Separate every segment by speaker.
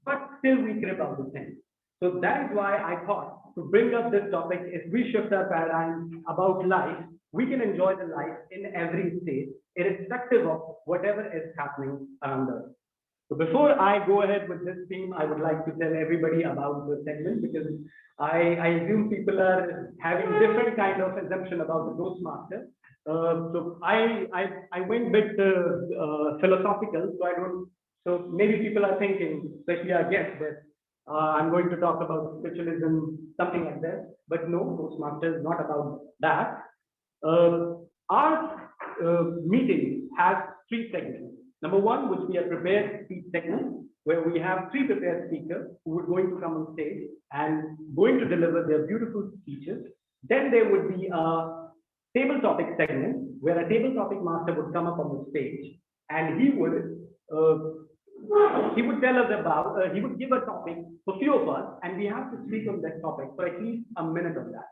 Speaker 1: but still we care about the thing. So that is why I thought to bring up this topic. If we shift our paradigm about life, we can enjoy the life in every stage, irrespective of whatever is happening around us. So before I go ahead with this theme, I would like to tell everybody about the segment, because I assume people are having different kind of assumption about the Toastmaster. So I went a bit philosophical, so I don't. So maybe people are thinking, especially our guests, that I'm going to talk about spiritualism, something like that. But no, Toastmaster is not about that. Our meeting has three segments. Number one, which we are prepared speech segment, where we have three prepared speakers who are going to come on stage and going to deliver their beautiful speeches. Then there would be a table topic segment, where a table topic master would come up on the stage and he would tell us about, he would give a topic for few of us, and we have to speak on that topic for at least a minute of that.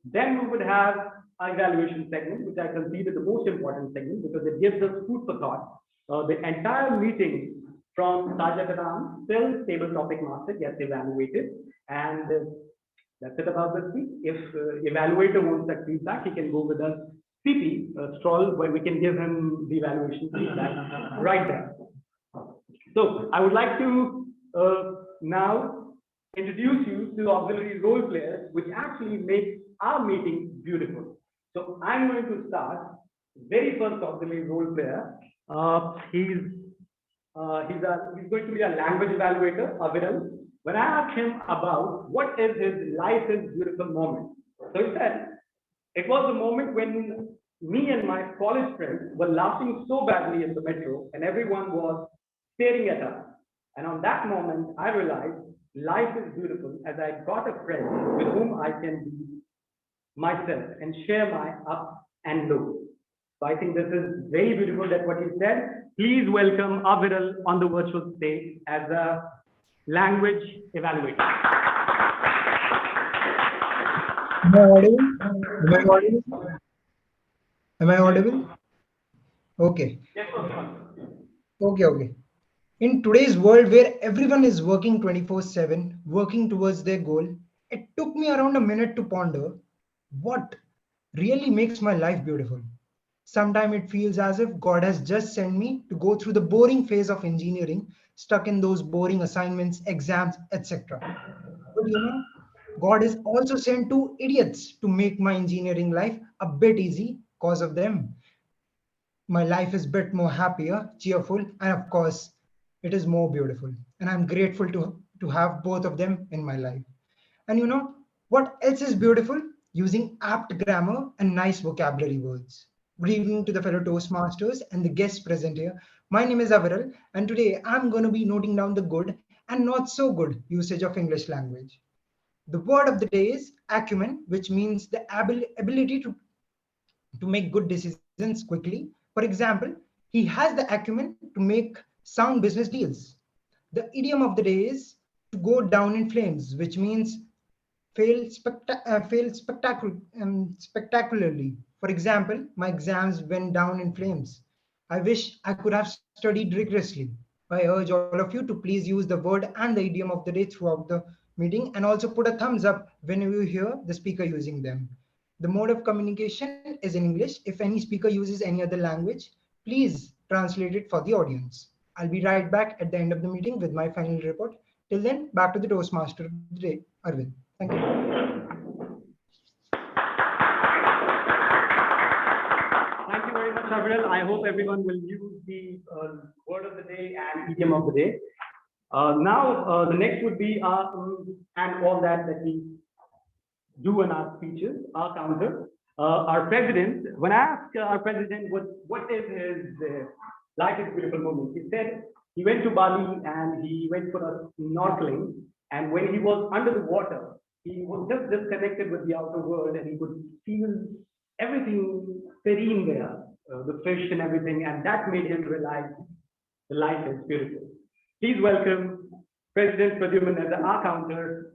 Speaker 1: Then we would have our evaluation segment, which I consider the most important segment because it gives us food for thought. The entire meeting from Tajataram till table topic master gets evaluated, and that's it about the speech. If evaluator wants that feedback, he can go with us CP Stroll, where we can give him the evaluation feedback right there. So I would like to now introduce you to auxiliary role players, which actually make our meeting beautiful. So I'm going to start very first auxiliary role player. He's going to be a language evaluator, Aviral. When I asked him about what is his life is beautiful moment, so he said it was the moment when me and my college friends were laughing so badly in the metro, and everyone was staring at us. And on that moment, I realized life is beautiful as I got a friend with whom I can be myself and share my up and low. So I think this is very beautiful that what he said. Please welcome Aviral on the virtual stage as a language evaluator.
Speaker 2: Am I audible? Am I audible? Am I audible? Okay.
Speaker 1: Yes,
Speaker 2: Okay. In today's world where everyone is working 24/7, working towards their goal, it took me around a minute to ponder what really makes my life beautiful. Sometimes it feels as if God has just sent me to go through the boring phase of engineering, stuck in those boring assignments, exams, etc. But God is also sent two idiots to make my engineering life a bit easy because of them. My life is a bit more happier, cheerful, and of course, it is more beautiful. And I'm grateful to have both of them in my life. And what else is beautiful? Using apt grammar and nice vocabulary words. Good evening to the fellow Toastmasters and the guests present here. My name is Aviral, and today I'm going to be noting down the good and not so good usage of English language. The word of the day is acumen, which means the ability to make good decisions quickly. For example, he has the acumen to make sound business deals. The idiom of the day is to go down in flames, which means fail spectacularly. For example, my exams went down in flames. I wish I could have studied rigorously. I urge all of you to please use the word and the idiom of the day throughout the meeting, and also put a thumbs up whenever you hear the speaker using them. The mode of communication is in English. If any speaker uses any other language, please translate it for the audience. I'll be right back at the end of the meeting with my final report. Till then, back to the Toastmaster of the day, Arvind. Thank you.
Speaker 1: Thank you very much, Aviral. I hope everyone will use the word of the day and idiom of the day. Now, the next would be and all that we do in our speeches, our counter. Our president, when I asked our president what is his life is beautiful moment, he said he went to Bali and he went for a snorkeling. And when he was under the water, he was just disconnected with the outer world and he could feel everything serene there, the fish and everything. And that made him realize the life is beautiful. Please welcome President Pradyuman as our counter.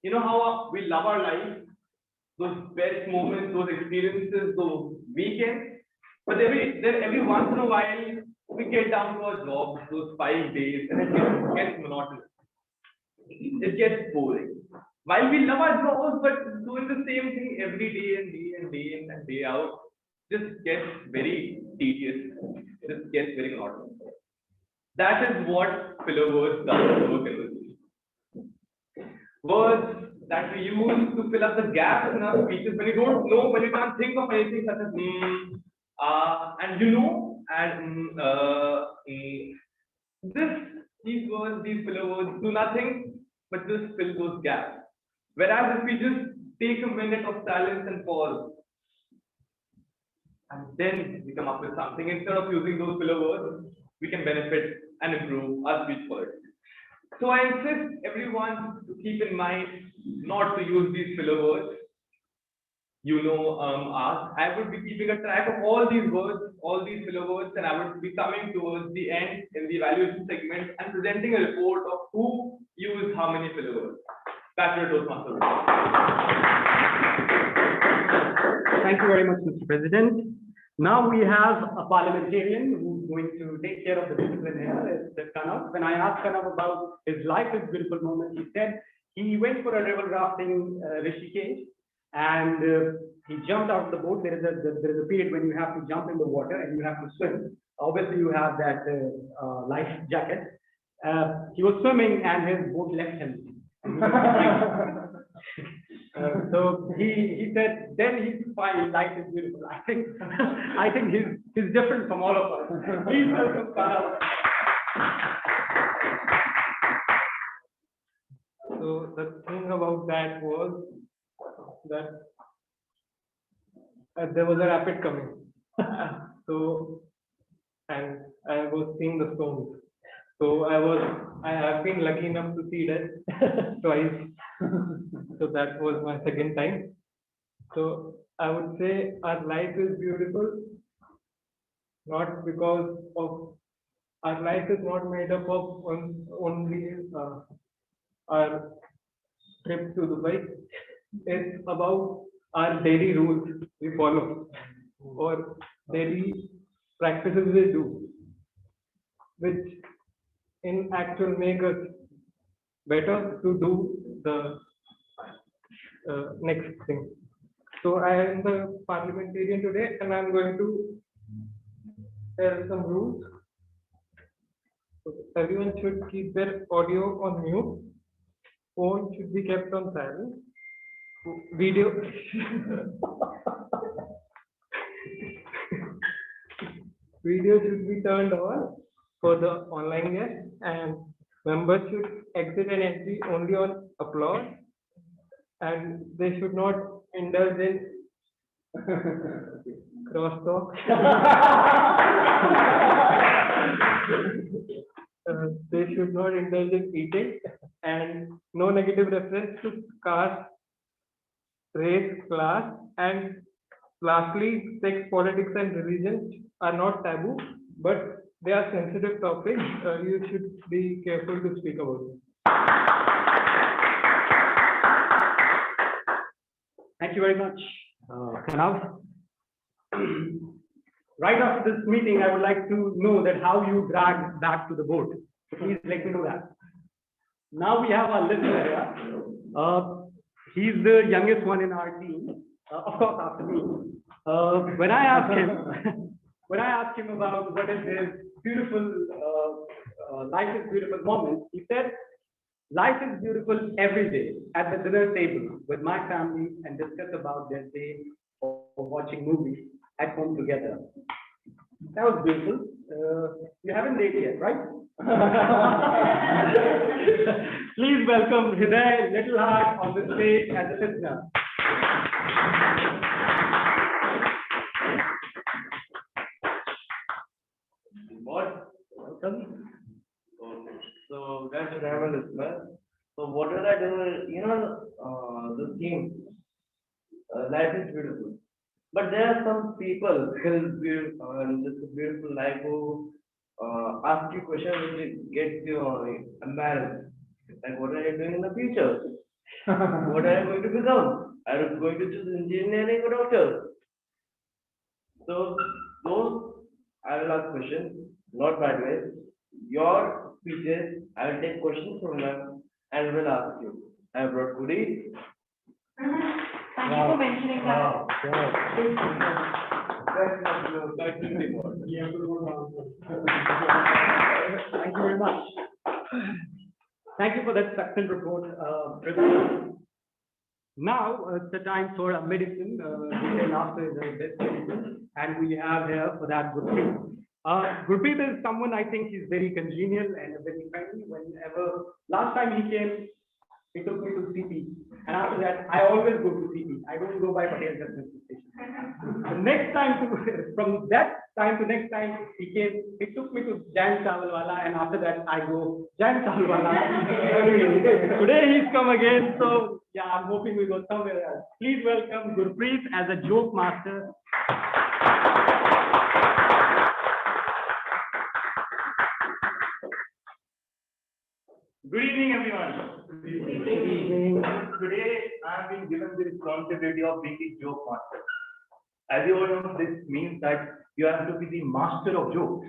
Speaker 3: You know how we love our life, those best moments, those experiences, those weekends. But every once in a while, we get down to our jobs, those 5 days, and it gets monotonous. It gets boring. While we love our jobs, but doing the same thing every day and day and day in and day out just gets very tedious. Just gets very monotonous. That is what filler words does to our conversation. Words that we use to fill up the gaps in our speeches when you don't know, when you can't think of anything such as and you know, and these words, these filler words do nothing but just fill those gaps. Whereas if we just take a minute of silence and pause, and then we come up with something, instead of using those filler words, we can benefit and improve our speech quality. So I insist everyone to keep in mind not to use these filler words. I would be keeping a track of all these words, all these filler words, and I would be coming towards the end in the evaluation segment and presenting a report of who used how many filler words. Back to your Toastmasters.
Speaker 1: Thank you very much, Mr. President. Now we have a parliamentarian who's going to take care of the discipline here, it's Kanav. When I asked Kanav about his life is beautiful moment, he said he went for a river rafting Rishikesh, and he jumped out of the boat. There is a period when you have to jump in the water and you have to swim. Obviously, you have that life jacket. He was swimming and his boat left him. So he said, then he find life is beautiful. I think he's different from all of us. Please welcome Kanav.
Speaker 4: So the thing about that was that there was a rapid coming. So, and I was seeing the storms. So I have been lucky enough to see that twice. So that was my second time. So I would say our life is beautiful, not because of our life is not made up of only our trip to Dubai. It's about our daily rules we follow or daily practices we do, which in actual make us better to do the next thing. So I am the parliamentarian today, and I'm going to tell some rules. So everyone should keep their audio on mute. Phone should be kept on silent. Video video should be turned on for the online guests, and members should exit and entry only on applause, and they should not indulge in crosstalk. They should not indulge in eating, and no negative reference to caste, race, class, and lastly, sex, politics, and religion are not taboo, but they are sensitive topics. You should be careful to speak about them.
Speaker 1: Thank you very much, Kanav. Right after this meeting, I would like to know that how you dragged back to the boat. So please let me know that. Now we have our listener here. He's the youngest one in our team, of course, after me. When I asked him about what is his beautiful life is beautiful moment, he said, life is beautiful every day at the dinner table with my family and discuss about their day or watching movies at home together. That was beautiful. You haven't dated yet, right? Please welcome Hriday Little Heart on the stage as a listener.
Speaker 5: What? Welcome. Okay. So that's what I'm a listener. So what did I do? The theme. Life is beautiful. But there are some people still beautiful, just a beautiful life who ask you questions which gets you embarrassed. Like, what are you doing in the future? What are you going to become? Are you going to choose engineering or doctor? So those will ask questions, not bad ways. Your speeches, I will take questions from them and will ask you. I have brought goodies.
Speaker 6: Thank you for mentioning that.
Speaker 1: Thank you very much. Thank you for that success report. Now it's the time for a medicine. Detail after the best medicine, and we have here for that Gurpreet. Gurpreet is someone I think is very congenial and very friendly. Whenever last time he came, he took me to CP, and after that I always go to CP. I don't go by Patel Justice Station. The next time, from that time to next time, he came. He took me to Jan Chawalwala, and after that I go Jan Chawalwala. Today he's come again, so yeah, I'm hoping we go somewhere else. Please welcome Gurpreet as a joke master.
Speaker 3: Good evening, everyone. Good evening. Today, I have been given the responsibility of being the joke master. As you all know, this means that you have to be the master of jokes.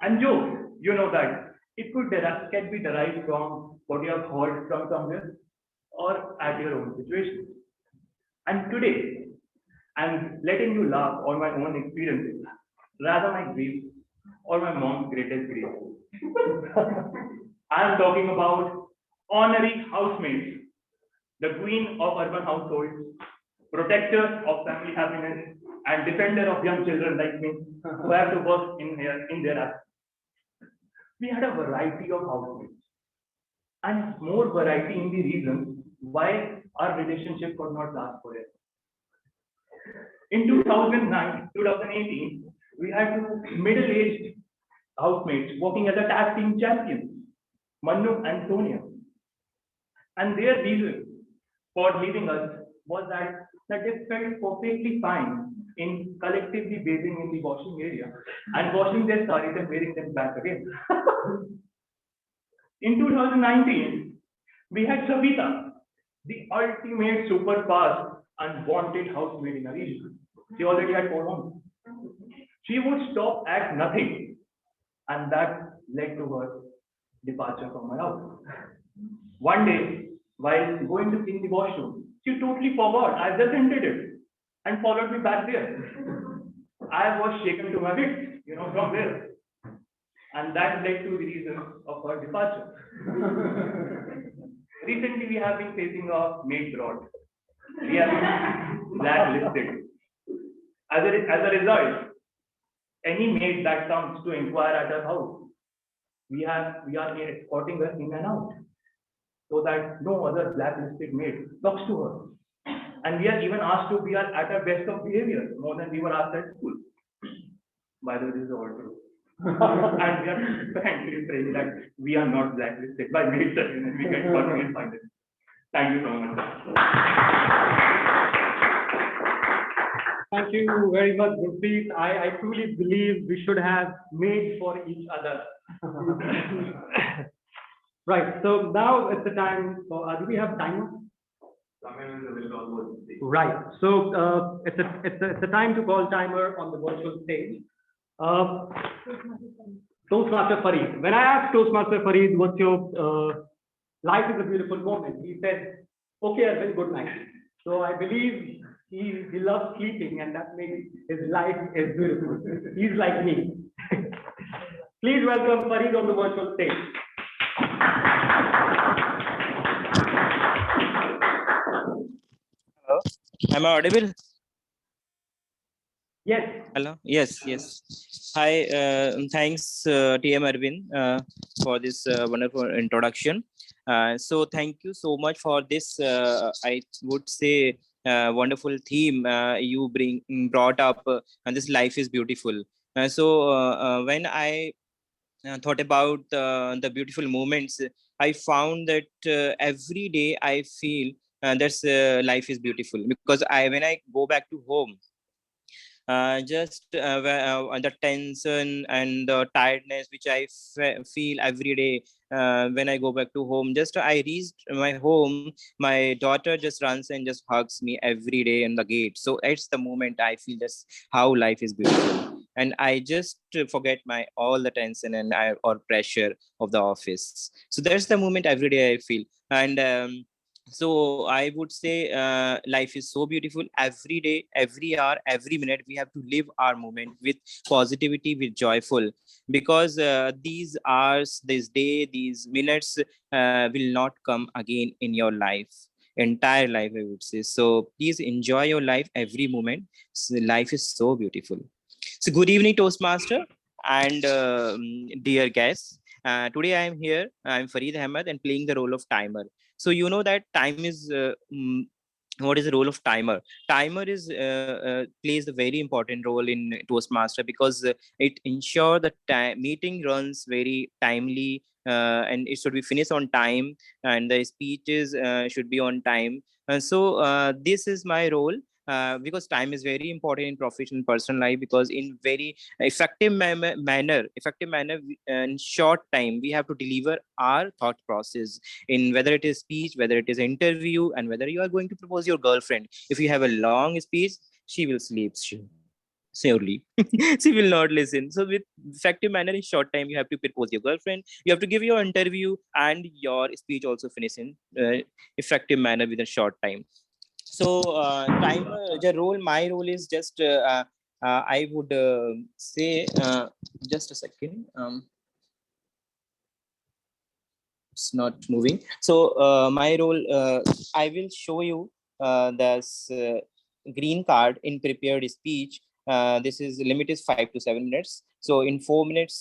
Speaker 3: And jokes, you know that it can be derived from what you have heard from somewhere or at your own situation. And today, I'm letting you laugh on my own experiences, rather my grief or my mom's greatest grief. I'm talking about honorary housemaids, the queen of urban households, protector of family happiness, and defender of young children like me who have to work in their absence. We had a variety of housemates, and more variety in the reasons why our relationship could not last forever. In 2009, 2018, we had two middle-aged housemates working as a tag team champions, Manu and Sonia. And their reason for leaving us was that they felt perfectly fine in collectively bathing in the washing area and washing their sarees and wearing them back again. In 2019, we had Savita, the ultimate super fast and wanted housemaid in a region. She already had 4 homes. She would stop at nothing, and that led to her departure from my house. One day, while going to clean the washroom, she totally forgot. I just entered it and followed me back there. I was shaken to my wits, from there. And that led to the reason of her departure. Recently, we have been facing a maid fraud. We have been blacklisted. As a result, any maid that comes to inquire at our house, we are escorting her in and out, so that no other blacklisted maid talks to her. And we are even asked to be at our best of behavior, more than we were asked at school. By the way, this is all true. And we are frankly praying that we are not blacklisted by maids and we get working and find it. Thank you so much.
Speaker 1: Thank you very much, Gurpreet. I truly believe we should have made for each other. Right. So now it's the time for. Do we have timer? Right. So it's a time to call timer on the virtual stage. Toastmaster Farid. When I asked Toastmaster Farid, "What's your life is a beautiful moment?" he said, "Okay, Arvind, good night." So I believe he loves sleeping, and that makes his life is beautiful. He's like me. Please welcome Farid on the virtual stage.
Speaker 7: Hello, am I audible?
Speaker 1: Yes.
Speaker 7: Hello. Yes. Hi. Thanks, TM Arvind, for this wonderful introduction. So thank you so much for this. I would say wonderful theme you brought up, and this life is beautiful. So when I thought about the beautiful moments, I found that every day I feel that's life is beautiful, because when I go back to home, the tension and the tiredness which I feel every day when I go back to home. Just I reached my home, my daughter just runs and just hugs me every day in the gate. So it's the moment I feel that's how life is beautiful. and I just forget my all the tension and or pressure of the office. So that's the moment every day I feel. And so I would say life is so beautiful. Every day, every hour, every minute, we have to live our moment with positivity, with joyful, because these hours, this day, these minutes will not come again in your life, entire life, I would say. So please enjoy your life every moment. So life is so beautiful. So good evening, Toastmaster and dear guests. Today I am here. I am Fareed Ahmed and playing the role of timer. So you know that time is what is the role of timer? Timer is plays a very important role in Toastmaster because it ensures the meeting runs very timely, and it should be finished on time, and the speeches should be on time. And so this is my role. Because time is very important in professional and personal life, because in very effective manner, in short time, we have to deliver our thought process in whether it is speech, whether it is interview, and whether you are going to propose your girlfriend. If you have a long speech, she will sleep surely. She will not listen. So with effective manner in short time, you have to propose your girlfriend, you have to give your interview, and your speech also finish in effective manner within short time. So the role, my role is just I would say just a second. It's not moving. So my role, I will show you this green card in prepared speech. This is limit is 5 to 7 minutes. So in 4 minutes,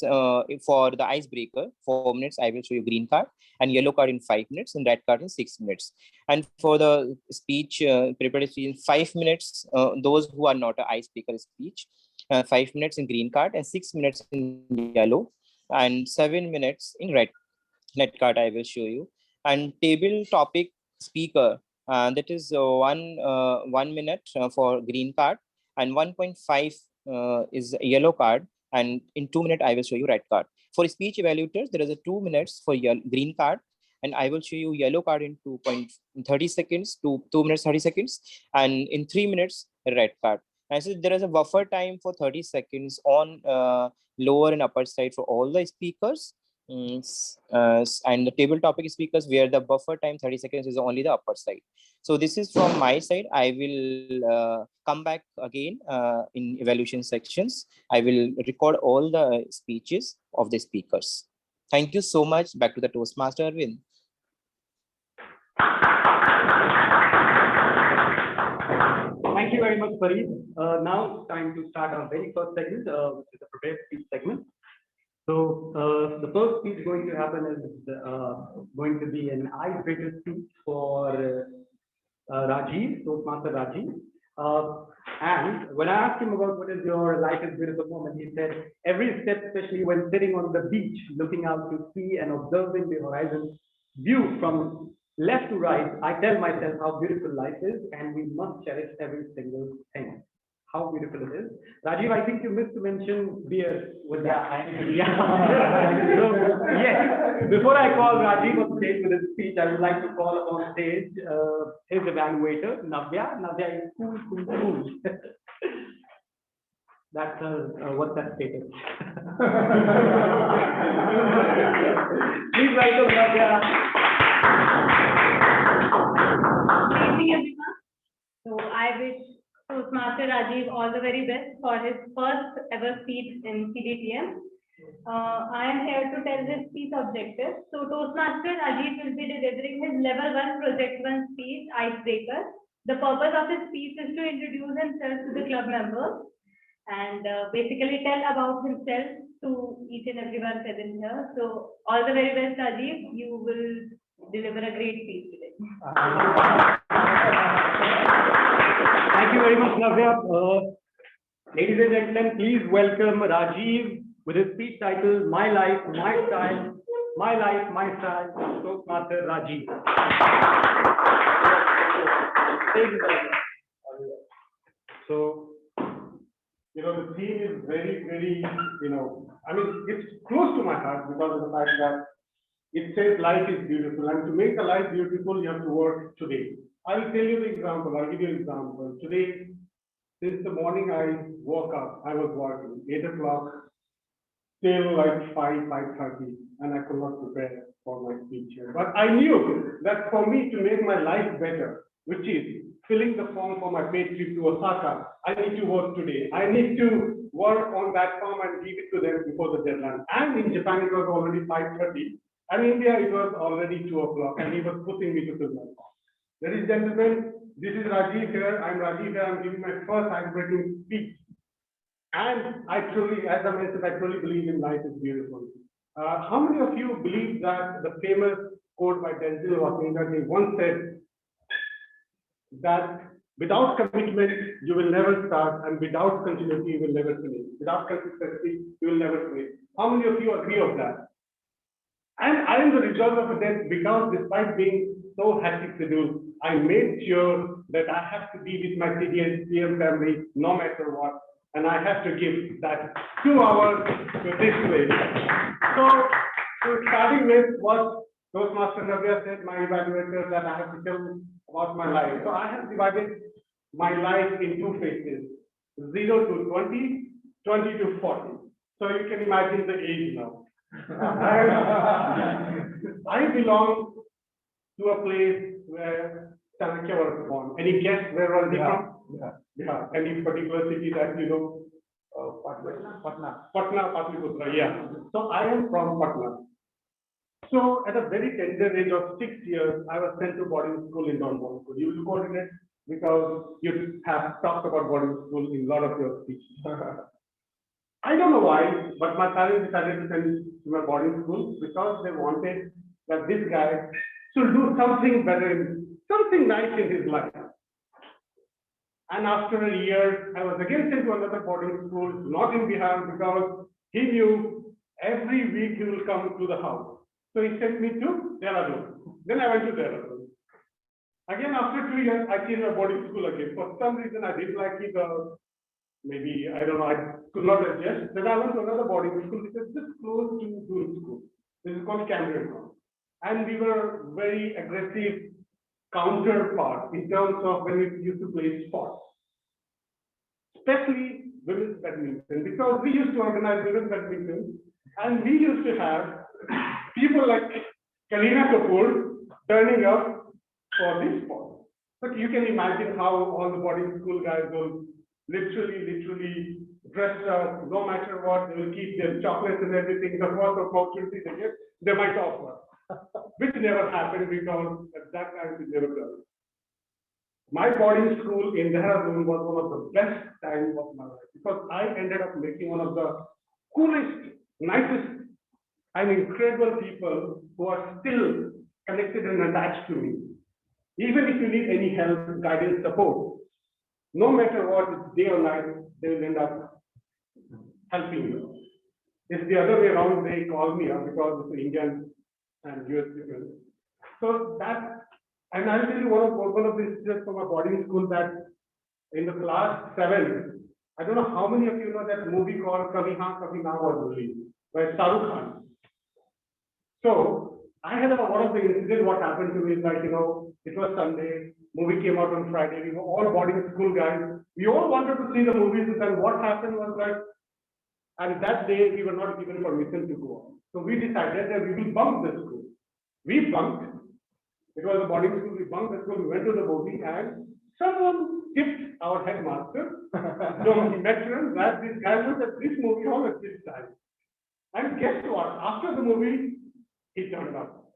Speaker 7: for the icebreaker, 4 minutes, I will show you green card, and yellow card in 5 minutes, and red card in 6 minutes. And for the speech, prepared speech in 5 minutes, those who are not a icebreaker speech, 5 minutes in green card, and 6 minutes in yellow, and 7 minutes in red net card I will show you. And table topic speaker, that is 1 minute for green card, and 1.5 is a yellow card, and in 2 minutes I will show you red card. For speech evaluators, there is a 2 minutes for green card, and I will show you yellow card in 2.30 seconds to 2 minutes 30 seconds, and in 3 minutes red card. And so there is a buffer time for 30 seconds on lower and upper side for all the speakers. And the table topic speakers, where the buffer time 30 seconds is only the upper side. So this is from my side. I will come back again in evaluation sections. I will record all the speeches of the speakers. Thank you so much. Back to the Toastmaster, Arvind.
Speaker 1: Thank you very much, Fareed. Now it's time to start our very first segment, which is the prepared speech segment. So the first speech going to happen is going to be an icebreaker speech for Rajiv, Toastmaster Rajiv. And when I asked him about what is your life is beautiful moment, he said every step, especially when sitting on the beach, looking out to sea and observing the horizon view from left to right, I tell myself how beautiful life is, and we must cherish every single thing. How beautiful it is. Rajiv, I think you missed to mention beer with that. Yeah. So, yes. Before I call Rajiv on stage with his speech, I would like to call on stage his evaluator, Navya. Navya is cool. That's what that status. Please welcome Navya.
Speaker 6: Good evening, everyone. So I wish Toastmaster Rajiv all the very best for his first ever speech in CDTM. I am here to tell this speech objective. So Toastmaster Rajiv will be delivering his level 1 project 1 speech, icebreaker. The purpose of his speech is to introduce himself to the club members and basically tell about himself to each and everyone present here. So all the very best, Rajiv. You will deliver a great speech today.
Speaker 1: Thank you very much, Navya. Ladies and gentlemen, please welcome Rajiv with his speech title, My Life, My Style, My Life, My Style, Toastmaster Rajiv.
Speaker 8: So, the theme is very, very, I mean, it's close to my heart because of the fact that it says life is beautiful, and to make a life beautiful, you have to work today. I will tell you the example. I'll give you an example. Today, Since the morning I woke up, I was working 8 o'clock till like 5:30, and I could not prepare for my speech here. But I knew that for me to make my life better, which is filling the form for my paid trip to Osaka, I need to work today. I need to work on that form and give it to them before the deadline. And in Japan, it was already 5:30, and in India, it was already 2 o'clock, and he was pushing me to fill my form. Ladies and gentlemen, this is Rajiv here. I'm Rajiv here. I'm giving my first ice-breaking speech. And I truly, as I mentioned, I truly believe in life is beautiful. How many of you believe that the famous quote by Denzel Washington, he once said that without commitment, you will never start, and without continuity, you will never finish. Without consistency, you will never finish. How many of you agree on that? And I am the result of that because despite being so hectic schedule, I made sure that I have to be with my CDTM family no matter what. And I have to give that 2 hours to this place. So starting with what Toastmasters Navya said, my evaluator, that I have to tell about my life. So I have divided my life in 2 phases, 0 to 20, 20 to 40. So you can imagine the age now. I belong to a place where Chanakya was born. Any guess where was he from? Yeah. Any particular city that you know? Patna, Patliputra, yeah. So I am from Patna. So at a very tender age of 6 years, I was sent to boarding school in Don Bosco. You will coordinate because you have talked about boarding school in a lot of your speeches. I don't know why, but my parents decided to send me to my boarding school because they wanted that this guy should do something better, something nice in his life. And after a year, I was again sent to another boarding school, not in Bihar, because he knew every week he will come to the house. So he sent me to Dehradun. Then I went to Dehradun. Again, after 2 years, I came to a boarding school again. For some reason, I didn't like it. Maybe, I don't know, I could not adjust. Then I went to another boarding school, which is just close to Doon School. This is called Camden. And we were very aggressive counterpart in terms of when we used to play sports, especially women's badminton, because we used to organize women's badminton, and we used to have people like Kareena Kapoor turning up for this sport. But you can imagine how all the boarding school guys will literally dressed up, no matter what, they will keep their chocolates and everything, the first opportunity they get, they might offer. Which never happened because at that time we never done. My boarding school in Dehradun was one of the best times of my life because I ended up making one of the coolest, nicest, and incredible people who are still connected and attached to me. Even if you need any help, guidance, support, no matter what, it's day or night, they will end up helping you. It's the other way around, they call me up because it's Indian and US people. So that, and I'll tell you one of the incidents from a boarding school that in the class 7, I don't know how many of you know that movie called Kabhi Haan Kabhi Na was released by Shah Rukh Khan. So I had one of the incidents, what happened to me is like, you know, it was Sunday, movie came out on Friday, we were all boarding school guys. We all wanted to see the movies, and what happened was like, and that day we were not given permission to go on. So we decided that we will bunk the school. We bunked. It was a boarding school, we bunked the school, we went to the movie, and someone tipped our headmaster. So he met him, that this guy was at this movie hall at this time. And guess what? After the movie, he turned up.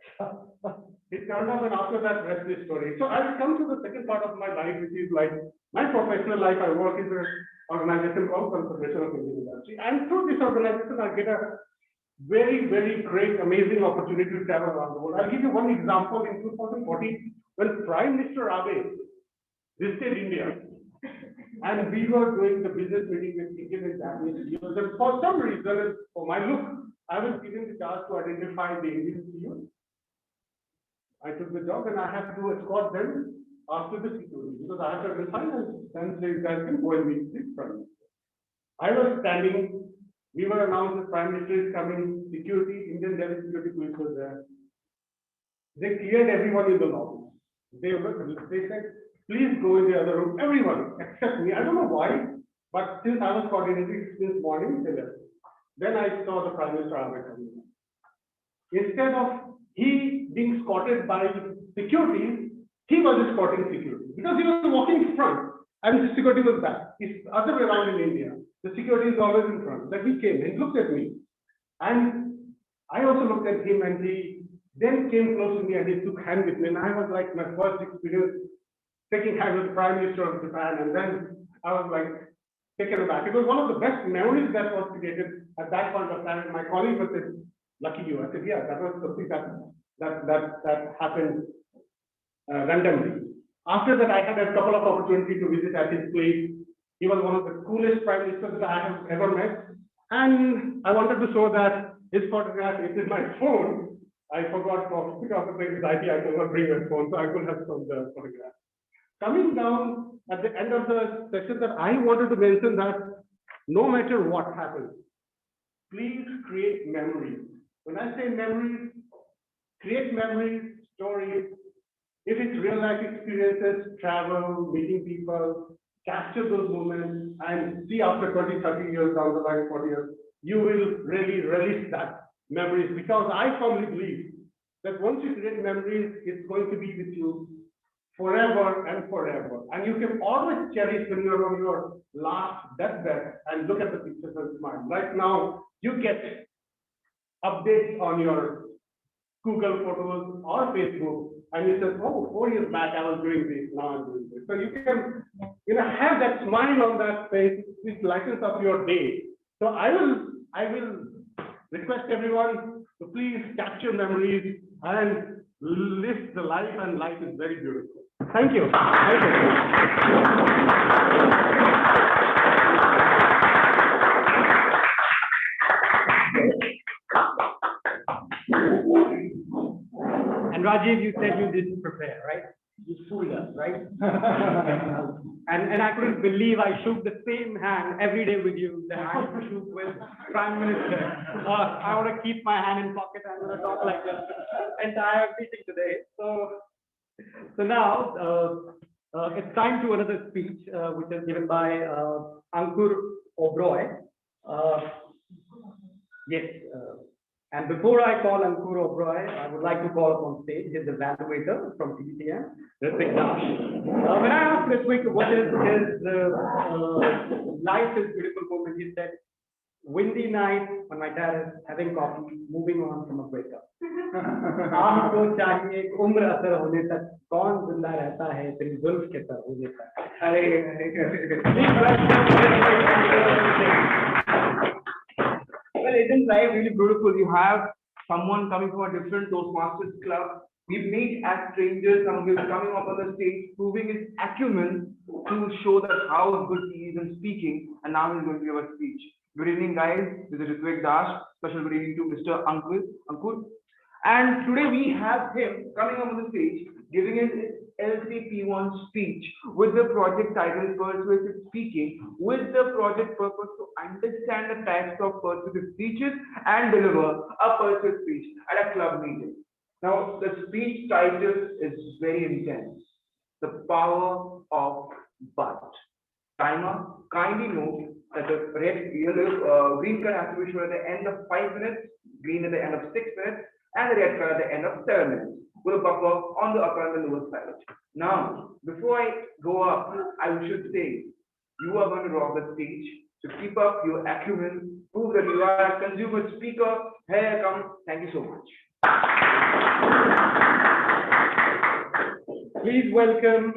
Speaker 8: He turned up, and after that, rest is story. So I will come to the second part of my life, which is like my professional life. I work in an organization called Conservation of Indian Industry. And through this organization, I get a very great, amazing opportunity to travel around the world. I'll give you one example. In 2014, when Prime Minister Abe visited India, and we were doing the business meeting with Indian and Japanese CEOs, and for some reason, for my look, I was given the task to identify the Indian CEOs. I took the job, and I have to escort them after the security because I have to identify and then say, guys can go and meet the Prime Minister. I was standing. We were announced the Prime Minister is coming, security, Indian Delhi security police was there. They cleared everyone in the lobby. They said, please go in the other room. Everyone except me. I don't know why, but since I was coordinating since morning till left. Then I saw the Prime Minister coming. Instead of he being escorted by security, he was escorting security because he was walking in front and the security was back. It's the other way around in India. The security is always in front. But he came and looked at me. And I also looked at him and he then came close to me and he took hand with me. And I was like, my first experience taking hand with the Prime Minister of Japan. And then I was like taken aback. It was one of the best memories that was created at that point of time. My colleague was said, lucky you. I said, yeah, that was something that happened randomly. After that, I had a couple of opportunities to visit at his place. He was one of the coolest prime ministers that I have ever met. And I wanted to show that his photograph is in my phone. I forgot because of this idea, I could not bring my phone, so I could have shown the photograph. Coming down at the end of the session, that I wanted to mention that no matter what happens, please create memories. When I say memories, create memories, stories. If it's real life experiences, travel, meeting people, capture those moments and see after 20, 30 years down the line, 40 years, you will really relish that memories, because I firmly believe that once you create memories, it's going to be with you forever and forever. And you can always cherish when you're on your last deathbed and look at the pictures and smile. Right now, you get updates on your Google Photos or Facebook, and you say, oh, 4 years back I was doing this, now I'm doing this. So you can, have that smile on that face, which lightens up your day. So I will request everyone to please capture memories and live the life, and life is very beautiful. Thank you. Thank you.
Speaker 1: And Rajiv, you said you didn't prepare, right? You fooled us, right? and I couldn't believe I shook the same hand every day with you that I shook with Prime Minister. I want to keep my hand in pocket. I'm going to talk like this entire meeting today. So now it's time to another speech, which is given by Ankur Oberoi. Yes. And before I call Ankur Oberoi, I would like to call upon stage his evaluator from CDTM, Ritvik Dash. When I asked Ritvik what is his life is beautiful moment, he said, windy night on my terrace, having coffee, moving on from a breakup. आपको चाहिए एक उम्र असर होने तक कौन जिंदा रहता है तेरी जुल्फ के सर होने तक.
Speaker 3: Well, isn't life really beautiful? You have someone coming from a different Toastmasters club. We meet as strangers, and he's coming up on the stage, proving his acumen to show that how good he is in speaking, and now he's going to give a speech. Good evening, guys. This is Ritvik Dash. Special good evening to Mr. Ankur. And today we have him coming up on the stage, giving his LCP1 speech with the project title Persuasive Speaking, with the project purpose to understand the types of persuasive speeches and deliver a persuasive speech at a club meeting. Now, the speech title is very intense. The power of but. Timer, kindly note that the green color has to be shown at the end of 5 minutes, green at the end of 6 minutes, and the red color at the end of 7 minutes, with a buffer on the upper and the lower side. Now, before I go up, I should say, you are going to rock the stage. So keep up your acumen, prove that you are a consumer speaker. Here I come. Thank you so much.
Speaker 1: Please welcome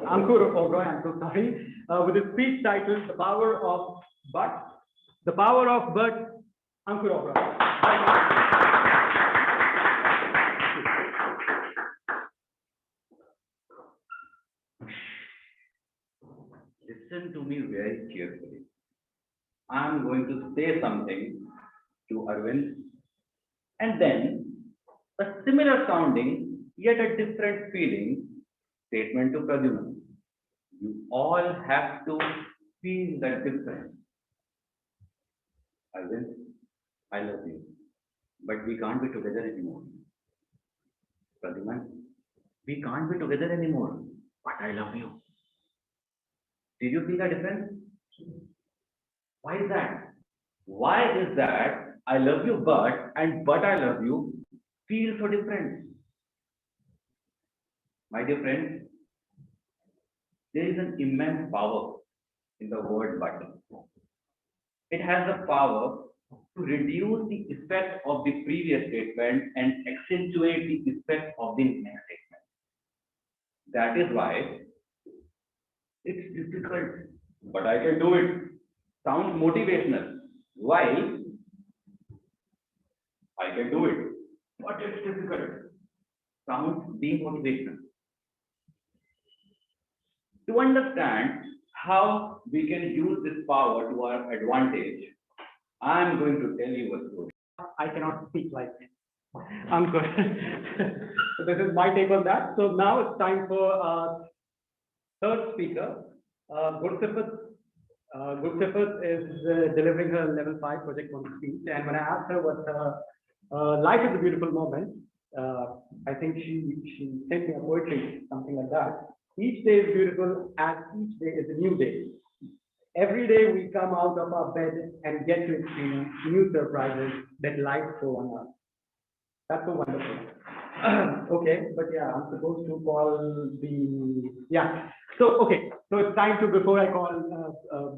Speaker 1: Ankur Oberoi, I'm so sorry, with his speech titled The Power of But. The Power of But, Ankur Oberoi.
Speaker 9: Listen to me very carefully. I'm going to say something to Arvind, and then a similar sounding, yet a different feeling statement to Pradyuman. You all have to feel the difference. Arvind, I love you, but we can't be together anymore. Pradyuman, We can't be together anymore, but I love you. Did you see the difference? Why is that? Why is that I love you, but I love you feel so different? My dear friends, there is an immense power in the word but. It has the power to reduce the effect of the previous statement and accentuate the effect of the next statement. That is why it's difficult, but I can do it. Sounds motivational. Why? I can do it, but it's difficult. Sounds demotivational. To understand how we can use this power to our advantage, I am going to tell you a story.
Speaker 1: I cannot speak like this. I'm good. So this is my take on that. So now it's time for our third speaker, Gursifat. Gursifat is delivering her level 5 project on speech. And when I asked her what life is a beautiful moment, I think she sent me a poetry, something like that. Each day is beautiful as each day is a new day. Every day we come out of our bed and get to experience new surprises that life throws on us. That's so wonderful. Okay, but yeah, I'm supposed to call okay. So it's time to, before I call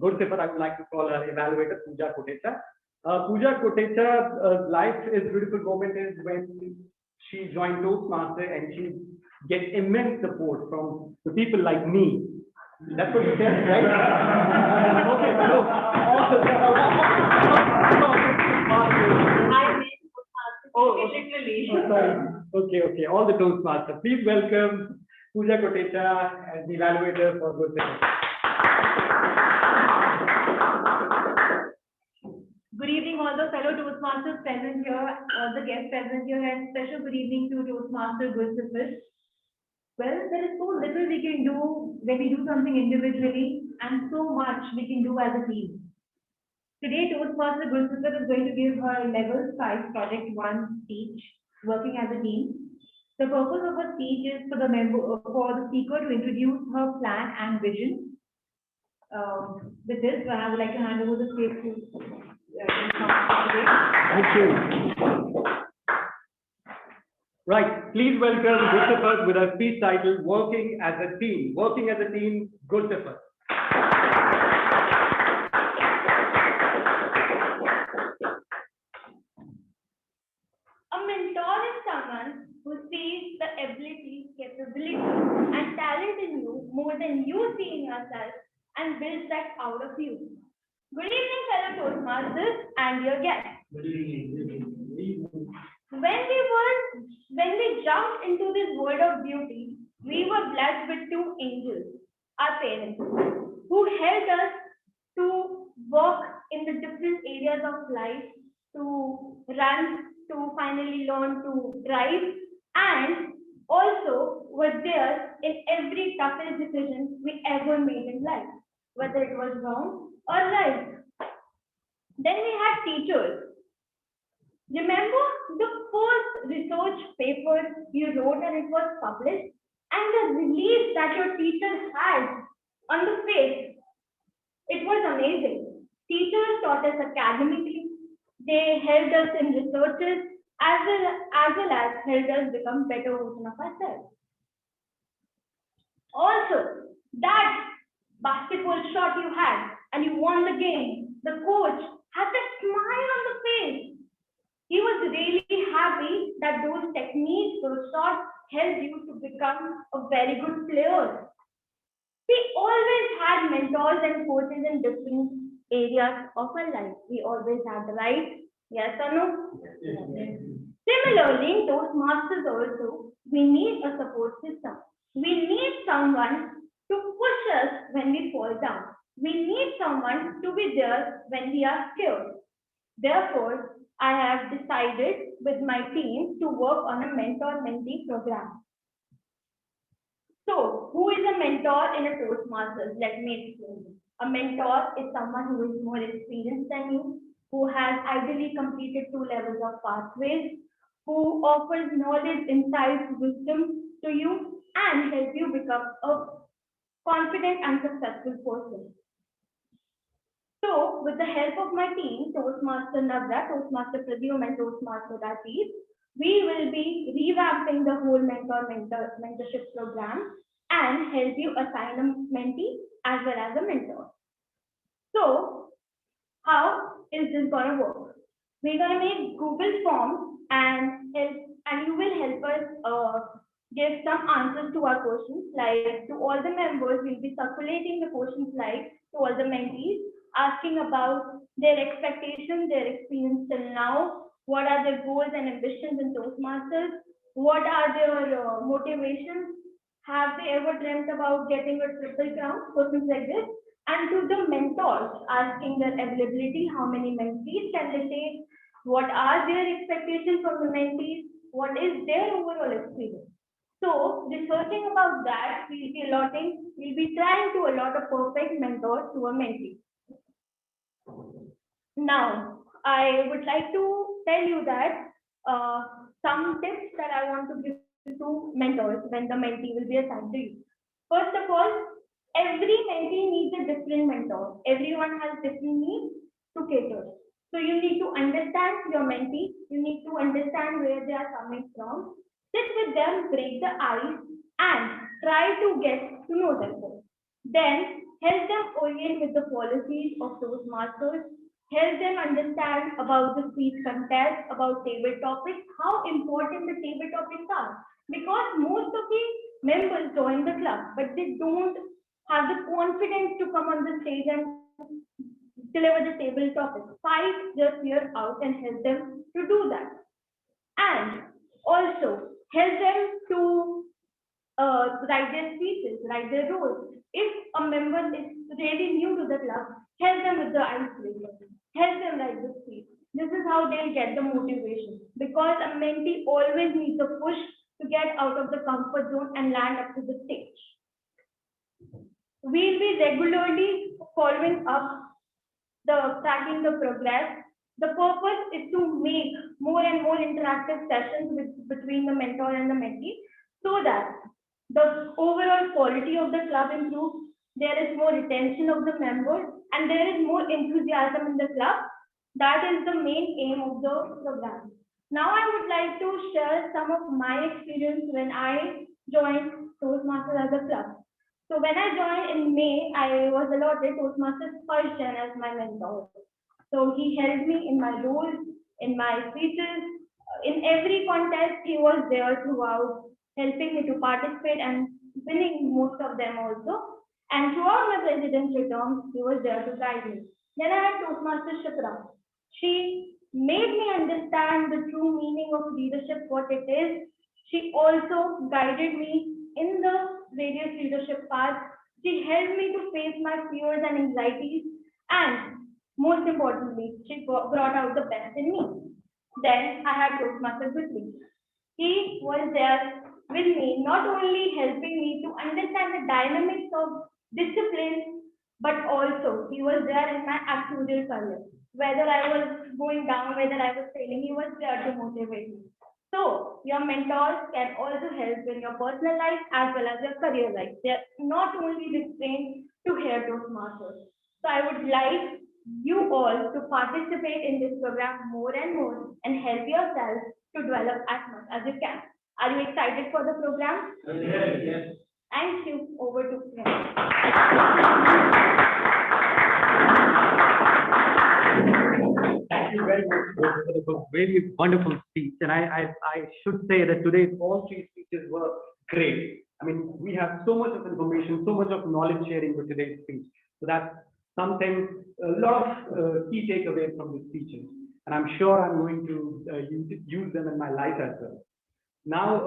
Speaker 1: Gursifat, I would like to call our evaluator, Pooja Kotecha. Pooja Kotecha's life is a beautiful moment is when she joined Toastmasters and she gets immense support from the people like me. That's what you said, right? Okay, so
Speaker 6: Literally.
Speaker 1: sorry. Okay. All the Toastmasters. Please welcome Pooja Kotecha as the evaluator for Gursifat.
Speaker 6: Good evening, all the fellow Toastmasters present here, all the guests present here, and special good evening to Toastmaster Gursifat. Well, there is so little we can do when we do something individually, and so much we can do as a team. Today, Toastmaster Gursifat is going to give her level 5 project 1 speech, working as a team. The purpose of her speech is for the speaker to introduce her plan and vision. With this, I would like to hand over the stage to
Speaker 1: Thank you. Right, please welcome Gursifat with her speech title, Working as a Team. Working as a Team, Gursifat.
Speaker 6: A mentor is someone who sees the ability, capability, and talent in you more than you see in yourself and builds that out of you. Good evening, fellow Toastmasters and your guests.
Speaker 1: Good evening.
Speaker 6: When we jumped into this world of beauty, we were blessed with 2 angels, our parents, who helped us to work in the different areas of life, to run, to finally learn to drive, and also were there in every toughest decision we ever made in life, whether it was wrong or right. Then we had teachers. Remember the first research paper you wrote and it was published, and the relief that your teacher had on the face? It was amazing. Teachers taught us academically. They helped us in researches as well as helped us become better version of ourselves. Also, that basketball shot you had and you won the game, the coach had that smile on the face. He was really happy that those techniques, those shots helped you to become a very good player. We always had mentors and coaches in different areas of our life. We always had the right, yes or no? Yes. Similarly, in Toastmasters also, we need a support system. We need someone to push us when we fall down. We need someone to be there when we are scared. Therefore, I have decided with my team to work on a mentor-mentee program. So, who is a mentor in a Toastmasters? Let me explain. A mentor is someone who is more experienced than you, who has ideally completed 2 levels of pathways, who offers knowledge, insights, wisdom to you, and help you become a confident and successful person. So, with the help of my team, Toastmaster Navya, Toastmaster Pradyum, and Toastmaster Rajiv, we will be revamping the whole mentorship program and help you assign a mentee as well as a mentor. So, how is this gonna work? We're gonna make Google Forms and you will help us give some answers to our questions. Like to all the members, we'll be circulating the questions like to all the mentees, asking about their expectations, their experience till now, what are their goals and ambitions in Toastmasters, what are their motivations, have they ever dreamt about getting a triple crown, questions like this, and to the mentors, asking their availability, how many mentees can they take, what are their expectations from the mentees, what is their overall experience. So, researching about that, we'll be trying to allot a perfect mentor to a mentee. Now, I would like to tell you that some tips that I want to give to mentors when the mentee will be assigned to you. First of all, every mentee needs a different mentor. Everyone has different needs to cater. So you need to understand your mentee. You need to understand where they are coming from. Sit with them, break the ice, and try to get to know them. Then help them orient with the policies of Toastmasters. Help them understand about the speech contest, about table topics, how important the table topics are. Because most of the members join the club, but they don't have the confidence to come on the stage and deliver the table topic. Fight their fear out and help them to do that. And also help them to write their speeches, write their roles. If a member is really new to the club, help them with the icebreaker. Help them write the speech. This is how they'll get the motivation. Because a mentee always needs a push to get out of the comfort zone and land up to the stage. We'll be regularly following up tracking the progress. The purpose is to make more and more interactive sessions between the mentor and the mentee so that the overall quality of the club improves, there is more retention of the members, and there is more enthusiasm in the club. That is the main aim of the program. Now I would like to share some of my experience when I joined Toastmasters as a club. So when I joined in May, I was allotted Toastmasters first gen as my mentor. So he helped me in my roles, in my speeches, in every contest he was there throughout, helping me to participate and winning most of them also. And throughout my presidential term, he was there to guide me. Then I had Toastmaster Shipra. She made me understand the true meaning of leadership, what it is. She also guided me in the various leadership paths. She helped me to face my fears and anxieties, and most importantly, she brought out the best in me. Then I had Toastmasters with me. He was there with me, not only helping me to understand the dynamics of discipline, but also he was there in my actuarial career. Whether I was going down, whether I was failing, he was there to motivate me. So your mentors can also help in your personal life as well as your career life. They're not only restrained to hear Toastmasters. So I would like you all to participate in this program more and more and help yourself to develop as much as you can. Are you excited for the program?
Speaker 3: Yes.
Speaker 6: Thank you. Over to you.
Speaker 1: Thank you very much for the very wonderful speech. And I should say that today's all three speeches were great. I mean, we have so much of information, so much of knowledge sharing with today's speech. So that's something, a lot of key takeaways from the speeches. And I'm sure I'm going to use them in my life as well. Now,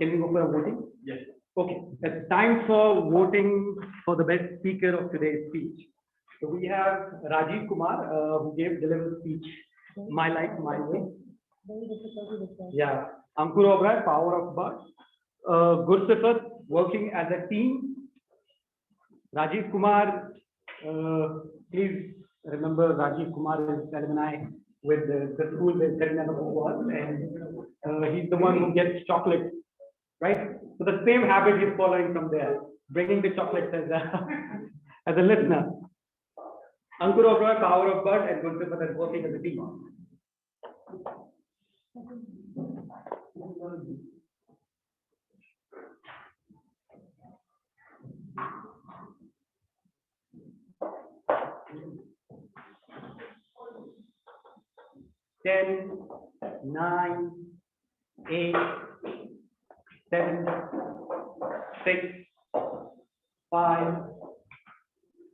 Speaker 1: can we go for a voting?
Speaker 3: Yes.
Speaker 1: Okay, it's time for voting for the best speaker of today's speech. So we have Rajiv Kumar, who delivered speech, My Life, My Way. Yeah, Ankur Obrai, Power of Birth. Gursifat, Working as a Team. Rajiv Kumar, please remember Rajiv Kumar is alumni with the school where Serena was, and he's the one who gets chocolate right? So the same habit he's following from there, bringing the chocolates as a, as a listener. Ankur of Roy, Power of Bird, and Gulsifat is working as a team. Ten, 9, 8, 7, 6, 5,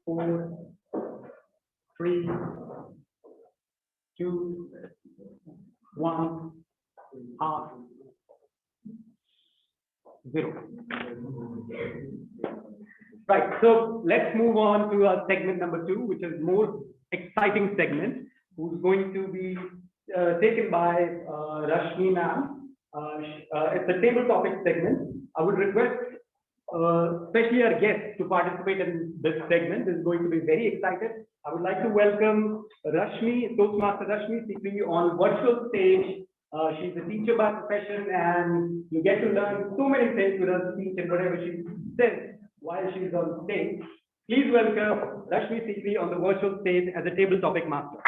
Speaker 1: 4, 3, 2, 1, half, 0. Right, so let's move on to our segment number 2, which is more exciting segment, who's going to be taken by Rashmi ma'am. It's a table topic segment. I would request especially our guests to participate in this segment. This is going to be very excited. I would like to welcome Rashmi, Toastmaster Rashmi, speaking on virtual stage. She's a teacher by profession, and you get to learn so many things with her speech and whatever she says while she's on stage. Please welcome Rashmi Sikri on the virtual stage as a table topic master.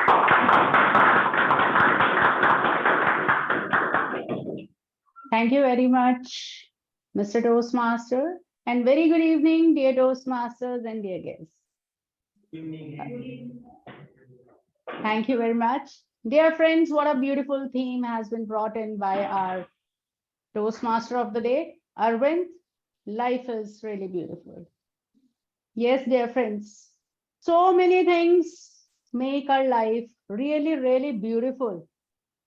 Speaker 10: Thank you very much, Mr. Toastmaster, and very good evening, dear Toastmasters and dear guests. Thank you very much. Dear friends, what a beautiful theme has been brought in by our Toastmaster of the day, Arvind. Life is really beautiful. Yes, dear friends, so many things make our life really, really beautiful.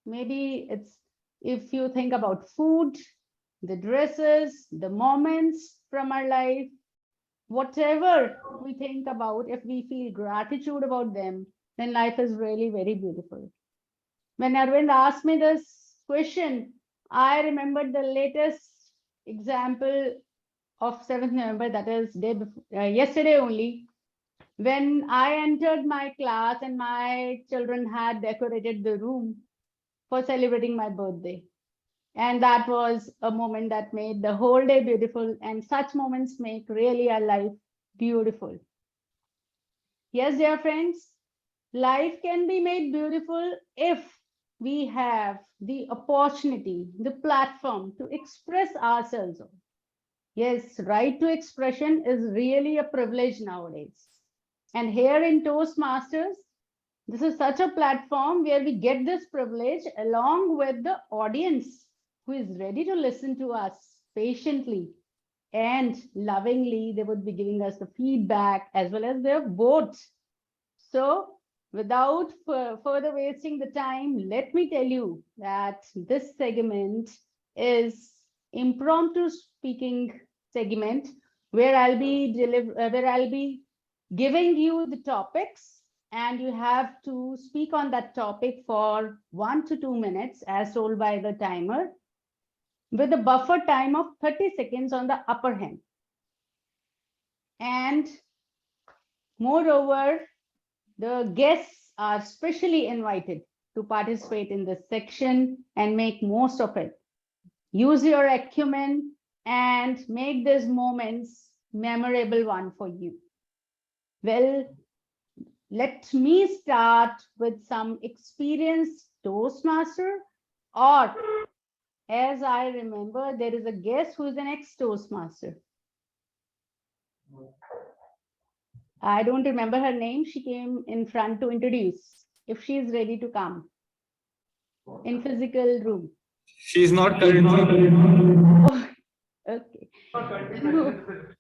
Speaker 10: Maybe it's if you think about food, the dresses, the moments from our life, whatever we think about, if we feel gratitude about them, then life is really very beautiful. When Arvind asked me this question, I remembered the latest example of 7th November, that is day before, yesterday only, when I entered my class and my children had decorated the room for celebrating my birthday. And that was a moment that made the whole day beautiful, and such moments make really our life beautiful. Yes, dear friends, life can be made beautiful if we have the opportunity, the platform to express ourselves. Yes, right to expression is really a privilege nowadays. And here in Toastmasters, this is such a platform where we get this privilege along with the audience who is ready to listen to us patiently and lovingly. They would be giving us the feedback as well as their votes. So without further wasting the time, let me tell you that this segment is impromptu speaking segment where I'll be giving you the topics, and you have to speak on that topic for 1 to 2 minutes as told by the timer, with a buffer time of 30 seconds on the upper hand. And moreover, the guests are specially invited to participate in this section and make most of it. Use your acumen and make these moments memorable one for you. Well, let me start with some experienced Toastmaster, or as I remember, there is a guest who is an ex-Toastmaster. I don't remember her name. She came in front to introduce, if she is ready to come in physical room.
Speaker 11: She is not currently.
Speaker 10: Oh, okay.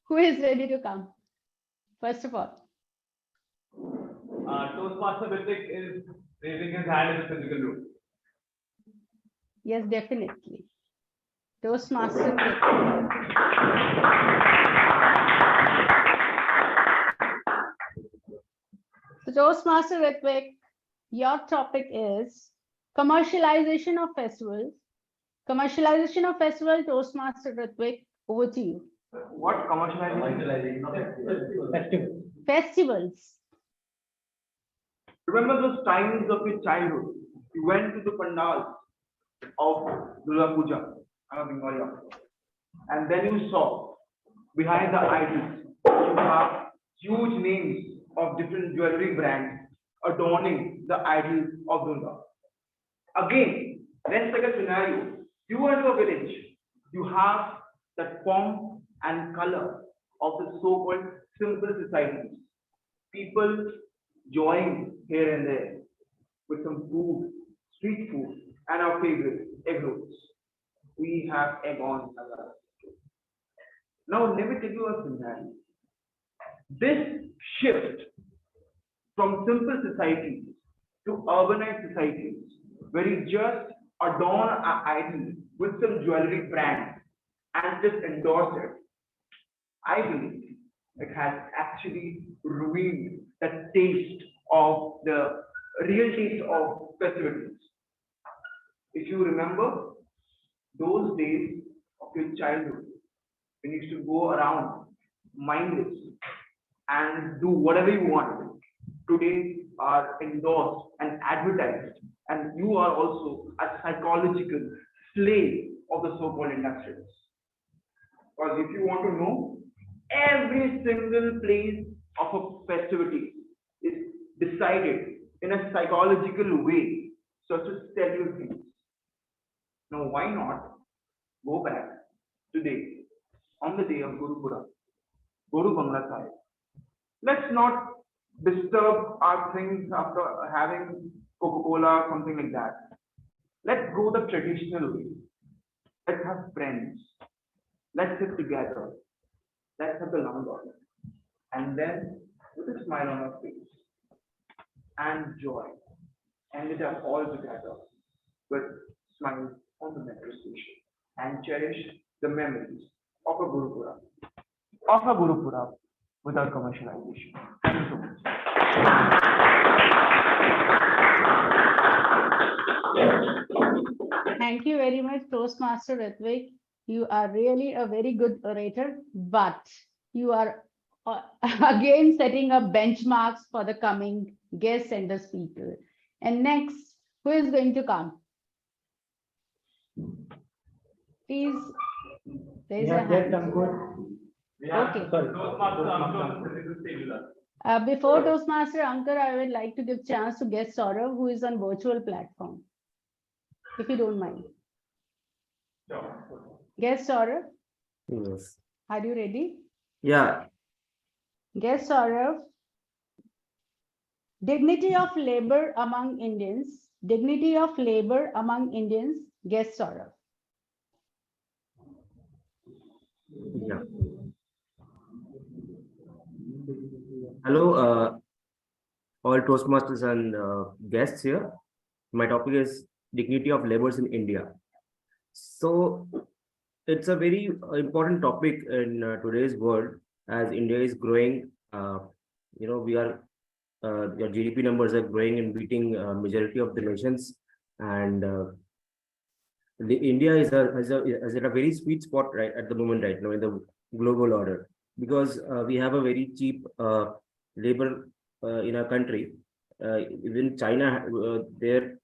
Speaker 10: Who is ready to come? First of all.
Speaker 3: Toastmaster Ritik is raising his hand in the physical room.
Speaker 10: Yes, definitely. Toastmaster. So Toastmaster Ritik, your topic is commercialization of festivals. Commercialization of festival, Toastmaster Ritik, over to you.
Speaker 3: What commercialization of festivals?
Speaker 10: Festivals.
Speaker 3: Remember those times of your childhood? You went to the pandal of Durga Puja. I'm a Bengali.
Speaker 12: And then you saw behind the idols, you have huge names of different jewelry brands adorning the idol of Durga. Again, let's take a scenario. You are in a village, you have the form and color of the so-called simple societies. People join here and there with some food, street food, and our favorite, egg rolls. We have egg on. Now, let me tell you a scenario. This shift from simple societies to urbanized societies, where you just adorn an idol with some jewelry brand and just endorse it, I believe it has actually ruined the taste of the real taste of festivities. If you remember those days of your childhood, when you used to go around mindless and do whatever you want, today are endorsed and advertised, and you are also a psychological slave of the so-called industries. Because if you want to know, every single place of a festivity is decided in a psychological way, so to tell you things. Now, why not go back today on the day of Guru Purab, Guru Bangla Sahib? Let's not disturb our things after having Coca-Cola, something like that. Let's go the traditional way. Let's have friends. Let's sit together. Let's have the langar. And then, with a smile on our face and joy, end it up all together with smiles on the metro station and cherish the memories of a Guru Purab, without commercialization. Thank you so much.
Speaker 10: Thank you very much, Toastmaster Ritvik. You are really a very good orator, but you are again setting up benchmarks for the coming guests and the speaker. And next, who is going to come? Please raise your hand. Okay. Before Toastmaster Ankar, I would like to give chance to guest Saurav, who is on virtual platform, if you don't mind. Guest Saurav,
Speaker 13: Yes.
Speaker 10: are you ready?
Speaker 13: Yeah.
Speaker 10: Guest Saurav, dignity of labor among Indians. Dignity of labor among Indians. Guest Saurav.
Speaker 13: Yeah. Hello, all Toastmasters and guests here. My topic is dignity of laborers in India. So it's a very important topic in today's world as India is growing. We are your GDP numbers are growing and beating majority of the nations, and India is at a very sweet spot right at the moment right now in the global order, because we have a very cheap labor in our country. Even China, their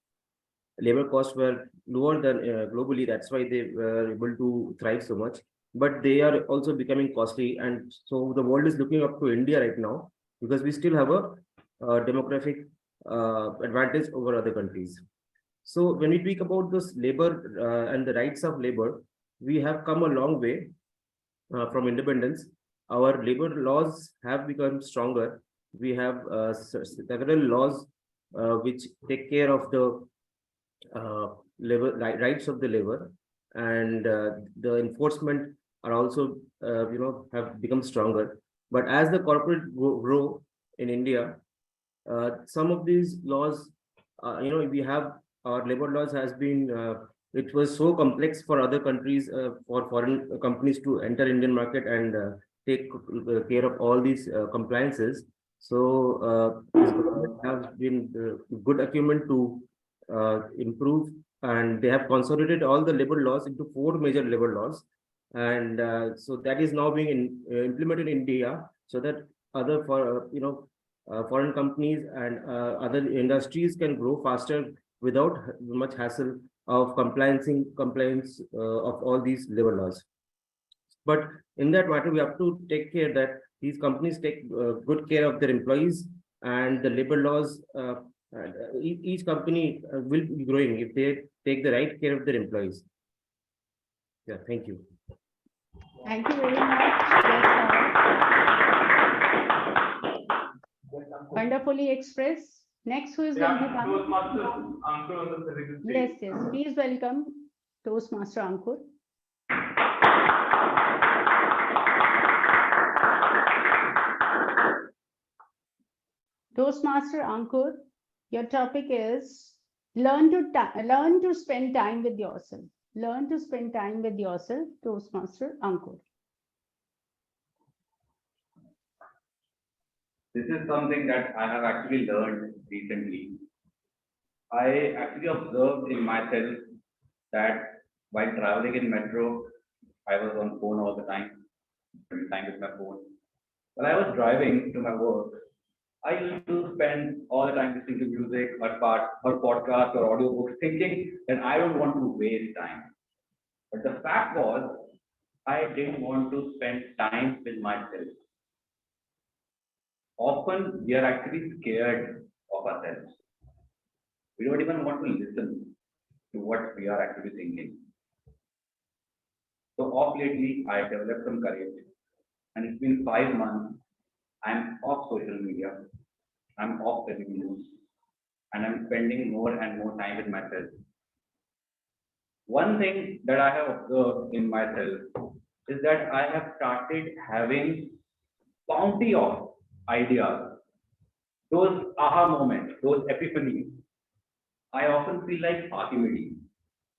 Speaker 13: labor costs were lower than globally. That's why they were able to thrive so much. But they are also becoming costly, and so the world is looking up to India right now because we still have a demographic advantage over other countries. So when we speak about this labor and the rights of labor, we have come a long way from independence. Our labor laws have become stronger. We have several laws which take care of the labor rights of the labor, and the enforcement are also have become stronger. But as the corporate grow in India, some of these laws, we have our labor laws has been it was so complex for other countries, for foreign companies to enter Indian market and take care of all these compliances. So this government has been good acumen to improve, and they have consolidated all the labor laws into 4 major labor laws, and so that is now being implemented in India, so that other foreign companies and other industries can grow faster without much hassle of compliance of all these labor laws. But in that matter, we have to take care that these companies take good care of their employees, and the labor laws. Each company will be growing if they take the right care of their employees. Yeah, thank you.
Speaker 10: Thank you very much. Yes, wonderfully expressed. Next, who is going to come?
Speaker 3: Toastmasters Ankur on the physical stage.
Speaker 10: Yes, yes. Please welcome Toastmaster Ankur. Toastmaster Ankur, your topic is learn to spend time with yourself. Learn to spend time with yourself, Toastmaster Ankur.
Speaker 9: This is something that I have actually learned recently. I actually observed in myself that while traveling in metro, I was on phone all the time, spending time with my phone. While I was driving to my work, I used to spend all the time listening to music or podcasts or audiobooks, thinking that I don't want to waste time. But the fact was, I didn't want to spend time with myself. Often we are actually scared of ourselves. We don't even want to listen to what we are actually thinking. So off lately, I developed some courage, and it's been 5 months. I'm off social media, I'm off the news, and I'm spending more and more time with myself. One thing that I have observed in myself is that I have started having bounty of ideas, those aha moments, those epiphanies. I often feel like Archimedes.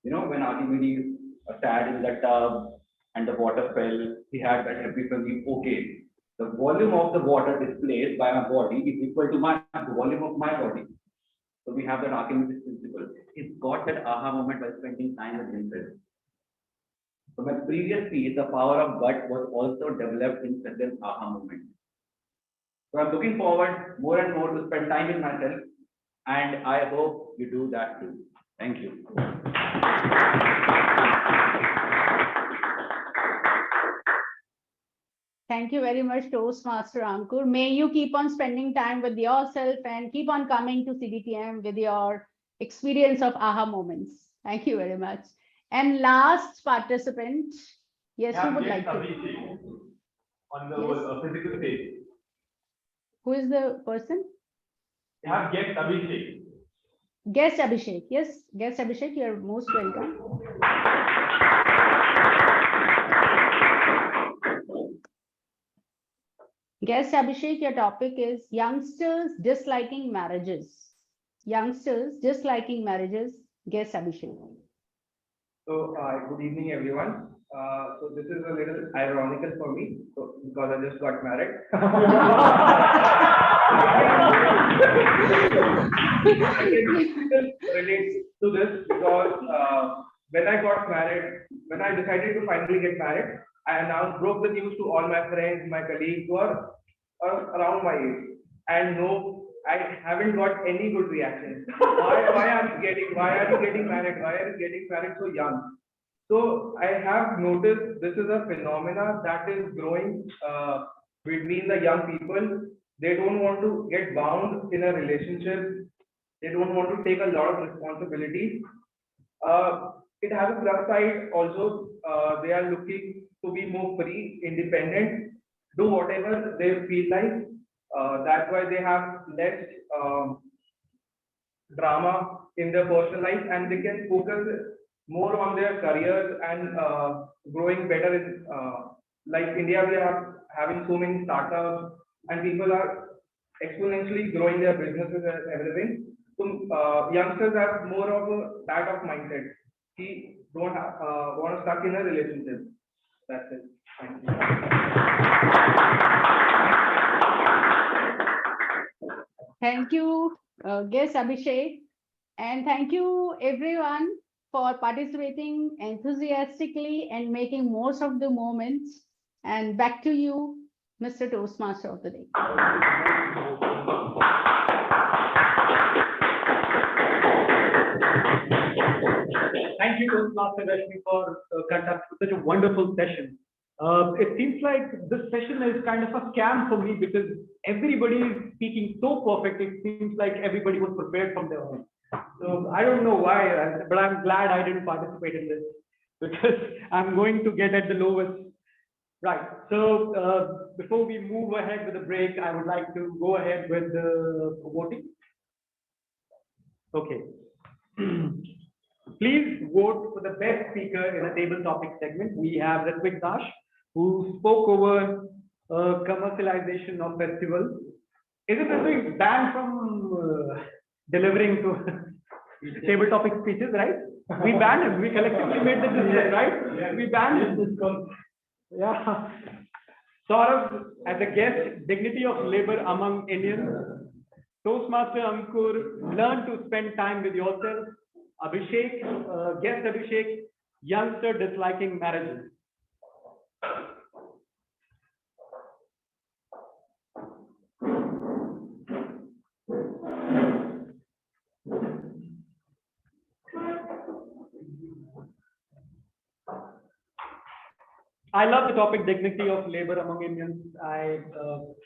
Speaker 9: You know, when Archimedes sat in the tub and the water fell, he had that epiphany. Okay, the volume of the water displaced by my body is equal to the volume of my body. So we have that Archimedes principle. He's got that aha moment by spending time with himself. So my previous piece, the power of gut, was also developed in such an aha moment. So I'm looking forward more and more to spend time with myself, and I hope you do that too. Thank you.
Speaker 10: Thank you very much, Toastmaster Ankur. May you keep on spending time with yourself and keep on coming to CDTM with your experience of aha moments. Thank you very much. And last participant, yes, who would like to?
Speaker 3: On the physical stage.
Speaker 10: Who is the person?
Speaker 3: You have guest Abhishek.
Speaker 10: Guest Abhishek. Yes, guest Abhishek, you're most welcome. Guest Abhishek, your topic is youngsters disliking marriages. Youngsters disliking marriages. Guest Abhishek.
Speaker 4: So, good evening, everyone. So this is a little ironical for me, so, because I just got married. I can still relate to this because when I got married, when I decided to finally get married, I announced, broke the news to all my friends, my colleagues who are around my age, and no, I haven't got any good reactions. Why are you getting married? Why are you getting married so young? So I have noticed this is a phenomena that is growing between the young people. They don't want to get bound in a relationship. They don't want to take a lot of responsibilities. It has a plus side also. They are looking to be more free, independent, do whatever they feel like. That's why they have less drama in their personal life, and they can focus more on their careers and growing better in like India. We are having so many startups, and people are exponentially growing their businesses and everything. So youngsters have more of that of mindset. He don't want to stuck in a relationship. That's it. Thank you.
Speaker 10: Thank you, guest Abhishek, and thank you everyone for participating enthusiastically and making most of the moments. And back to you, Mr. Toastmaster of the day.
Speaker 1: Thank you, Toastmaster Rashmi, for conducting such a wonderful session. It seems like this session is kind of a scam for me because everybody is speaking so perfect. It seems like everybody was prepared from their own. So I don't know why, but I'm glad I didn't participate in this because I'm going to get at the lowest. Right. So before we move ahead with the break, I would like to go ahead with the voting. Okay. Please vote for the best speaker in a table topic segment. We have Ritwik Dash, who spoke over commercialization of festivals. Isn't Ritwik banned from delivering to table topic speeches, right? We banned him. We collectively made the decision, right? We banned him. Yeah. Saurabh, as a guest, dignity of labor among Indians. Toastmaster Ankur, learn to spend time with yourself. Abhishek, guest Abhishek, youngster disliking marriages. I love the topic dignity of labor among Indians.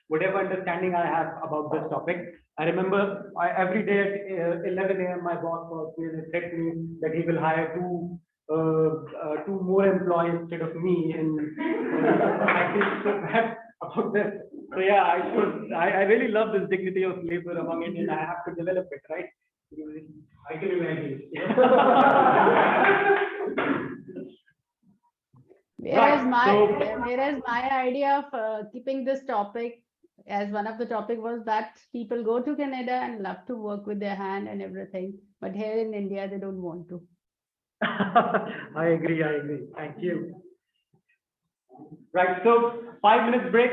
Speaker 1: Whatever understanding I have about this topic, I remember every day at 11 a.m. my boss was said to me that he will hire two more employees instead of me, and I feel so bad about this. So yeah, I really love this dignity of labor among Indians. I have to develop it, right? I can imagine.
Speaker 10: Whereas my idea of keeping this topic as one of the topic was that people go to Canada and love to work with their hand and everything, but here in India they don't want to.
Speaker 1: I agree. Thank you. Right, so 5 minutes break.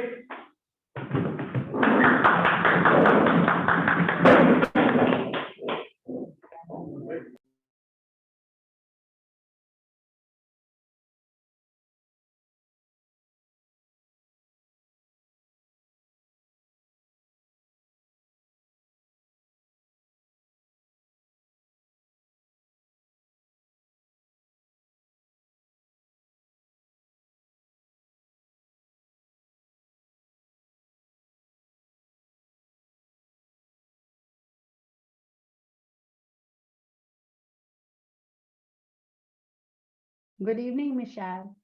Speaker 10: Good evening, Michelle.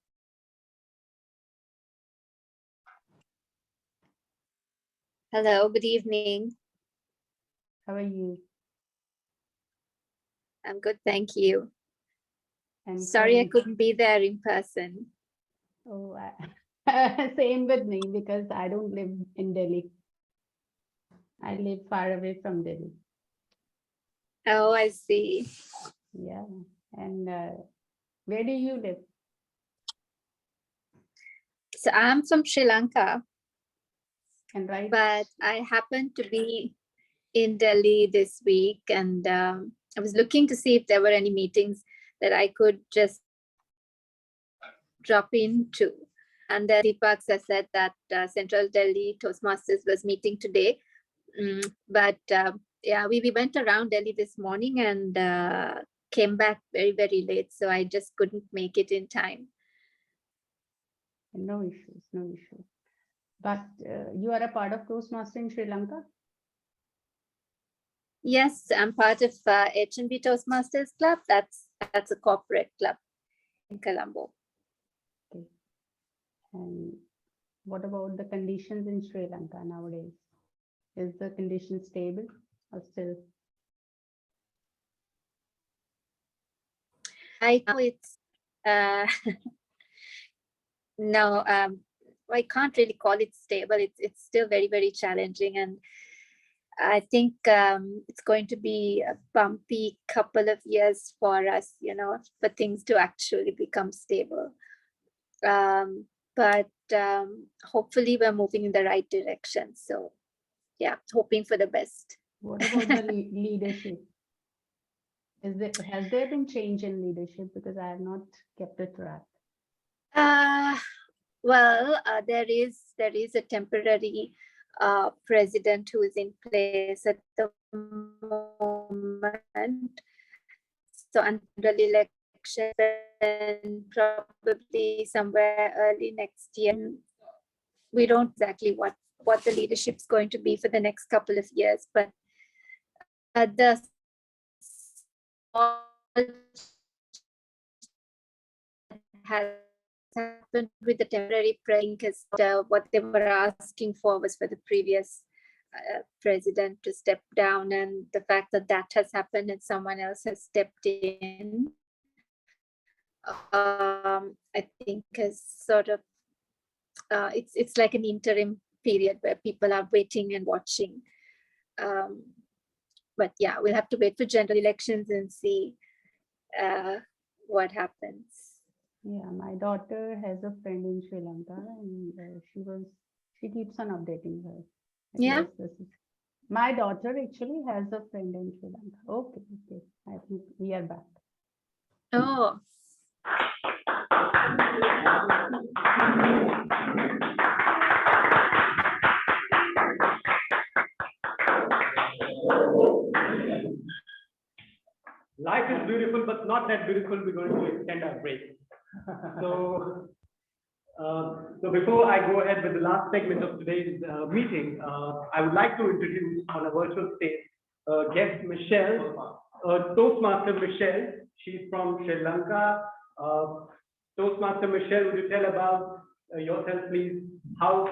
Speaker 14: Hello, good evening.
Speaker 10: How are you?
Speaker 14: I'm good, thank you.
Speaker 10: And
Speaker 14: sorry I couldn't be there in person.
Speaker 10: Oh, same with me because I don't live in Delhi. I live far away from Delhi.
Speaker 14: Oh, I see.
Speaker 10: Yeah. And where do you live?
Speaker 14: So I'm from Sri Lanka.
Speaker 10: And right.
Speaker 14: But I happened to be in Delhi this week, and I was looking to see if there were any meetings that I could just drop into. And then Deepak said that Central Delhi Toastmasters was meeting today. But yeah, we went around Delhi this morning and came back very, very late. So I just couldn't make it in time.
Speaker 10: No issues, no issues. But you are a part of Toastmasters in Sri Lanka?
Speaker 14: Yes, I'm part of H&B Toastmasters Club. That's a corporate club in Colombo.
Speaker 10: Okay. And what about the conditions in Sri Lanka nowadays? Is the condition stable or still?
Speaker 14: I know it's no, I can't really call it stable. It's still very, very challenging, and I think it's going to be a bumpy couple of years for us, for things to actually become stable. But hopefully we're moving in the right direction. So yeah, hoping for the best.
Speaker 10: What about the leadership? Has there been change in leadership? Because I have not kept a track.
Speaker 14: Well, there is a temporary president who is in place at the moment. So until the election, then probably somewhere early next year. We don't exactly what the leadership is going to be for the next couple of years, but the has happened with the temporary president because what they were asking for was for the previous president to step down, and the fact that that has happened and someone else has stepped in, I think is sort of it's like an interim period where people are waiting and watching. But yeah, we'll have to wait for general elections and see what happens.
Speaker 10: Yeah, my daughter has a friend in Sri Lanka, and she keeps on updating her.
Speaker 14: Yeah.
Speaker 10: My daughter actually has a friend in Sri Lanka. Okay, okay. I think we are back.
Speaker 14: Oh.
Speaker 1: Life is beautiful, but not that beautiful. We're going to extend our break. So before I go ahead with the last segment of today's meeting, I would like to introduce on a virtual stage guest Michelle, Toastmaster Michelle. She's from Sri Lanka. Toastmaster Michelle, would you tell about yourself, please? How,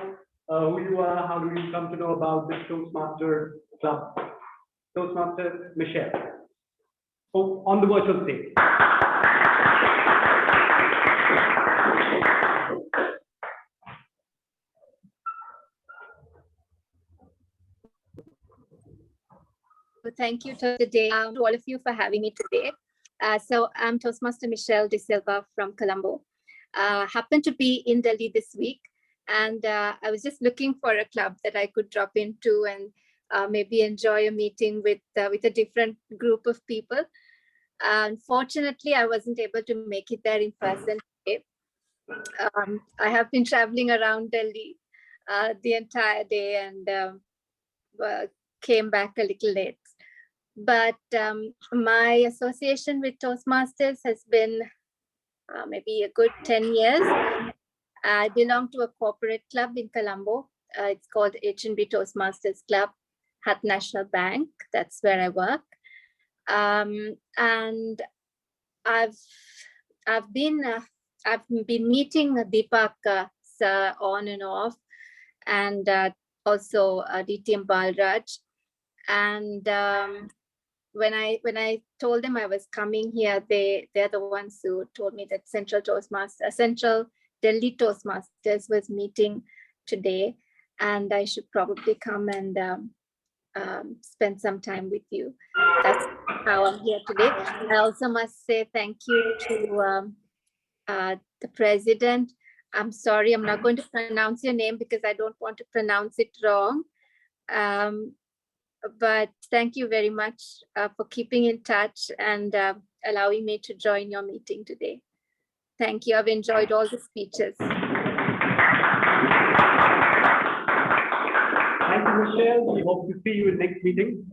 Speaker 1: who you are, how do you come to know about this Toastmaster Club? Toastmaster Michelle. Oh, on the virtual stage.
Speaker 14: Thank you today to all of you for having me today. So I'm Toastmaster Michelle De Silva from Colombo. Happened to be in Delhi this week, and I was just looking for a club that I could drop into and maybe enjoy a meeting with a different group of people. Unfortunately, I wasn't able to make it there in person today. I have been traveling around Delhi the entire day and came back a little late. But my association with Toastmasters has been maybe a good 10 years. I belong to a corporate club in Colombo. It's called H&B Toastmasters Club at National Bank. That's where I work. And I've been meeting Deepak sir on and off, and also DTM Balraj. And when I told them I was coming here, they're the ones who told me that Central Delhi Toastmasters was meeting today, and I should probably come and spend some time with you. That's how I'm here today. I also must say thank you to the president. I'm sorry, I'm not going to pronounce your name because I don't want to pronounce it wrong. But thank you very much for keeping in touch and allowing me to join your meeting today. Thank you. I've enjoyed all the speeches.
Speaker 1: Thank you, Michelle. We hope to see you in next meeting.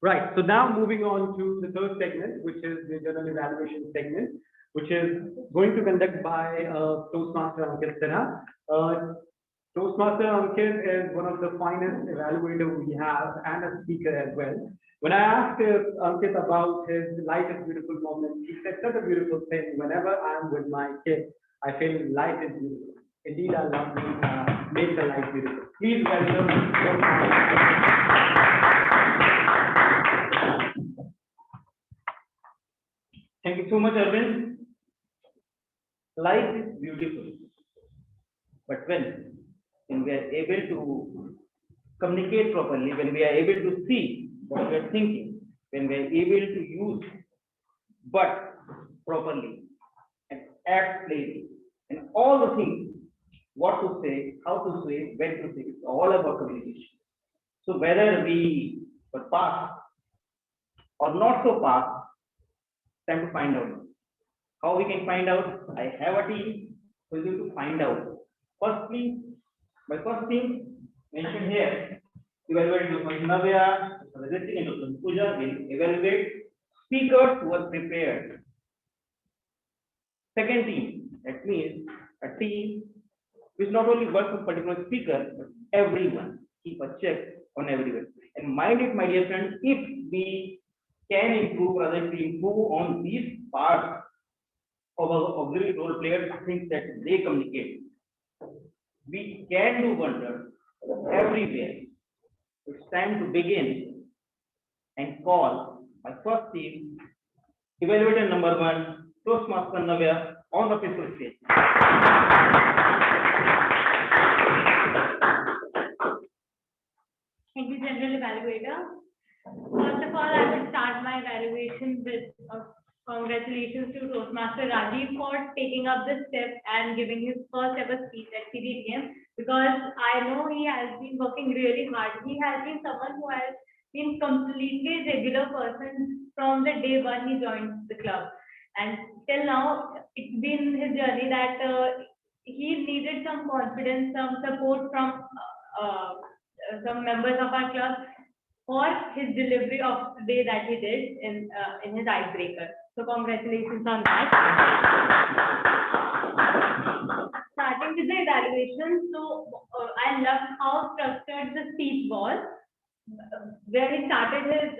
Speaker 1: Right. So now moving on to the third segment, which is the general evaluation segment, which is going to conduct by Toastmaster Ankit Sinha. Toastmaster Ankit is one of the finest evaluators we have and a speaker as well. When I asked Ankit about his life is beautiful moment, he said such a beautiful thing. Whenever I'm with my kids, I feel life is beautiful. Indeed, I love make the life beautiful. Please welcome.
Speaker 9: Thank you so much, Arvind. Life is beautiful, but when we are able to communicate properly, when we are able to see what we are thinking, when we are able to use but properly and act plainly, and all the things, what to say, how to say, when to say, it's all about communication. So whether we were past or not so past, time to find out. How we can find out? I have a team who is going to find out. Firstly, my first thing mentioned here, evaluate your Navya, resisting and Puja will evaluate
Speaker 12: speakers were prepared. Second team, that means a team which not only works with particular speaker, but everyone. Keep a check on everyone. And mind it, my dear friends, if we can improve other to improve on these parts of our auxiliary role players, things that they communicate, we can do wonders everywhere. It's time to begin and call my first team, evaluator number 1, Toastmaster Navya, on the official stage.
Speaker 6: Thank you, General Evaluator. First of all, I will start my evaluation with congratulations to Toastmaster Rajiv for taking up this step and giving his first ever speech at CDTM, because I know he has been working really hard. He has been someone who has been completely regular person from the day one he joined the club. And till now, it's been his journey that he needed some confidence, some support from some members of our club for his delivery of the day that he did in his icebreaker. So congratulations on that. Starting with the evaluation, so I loved how structured the speech was, where he started his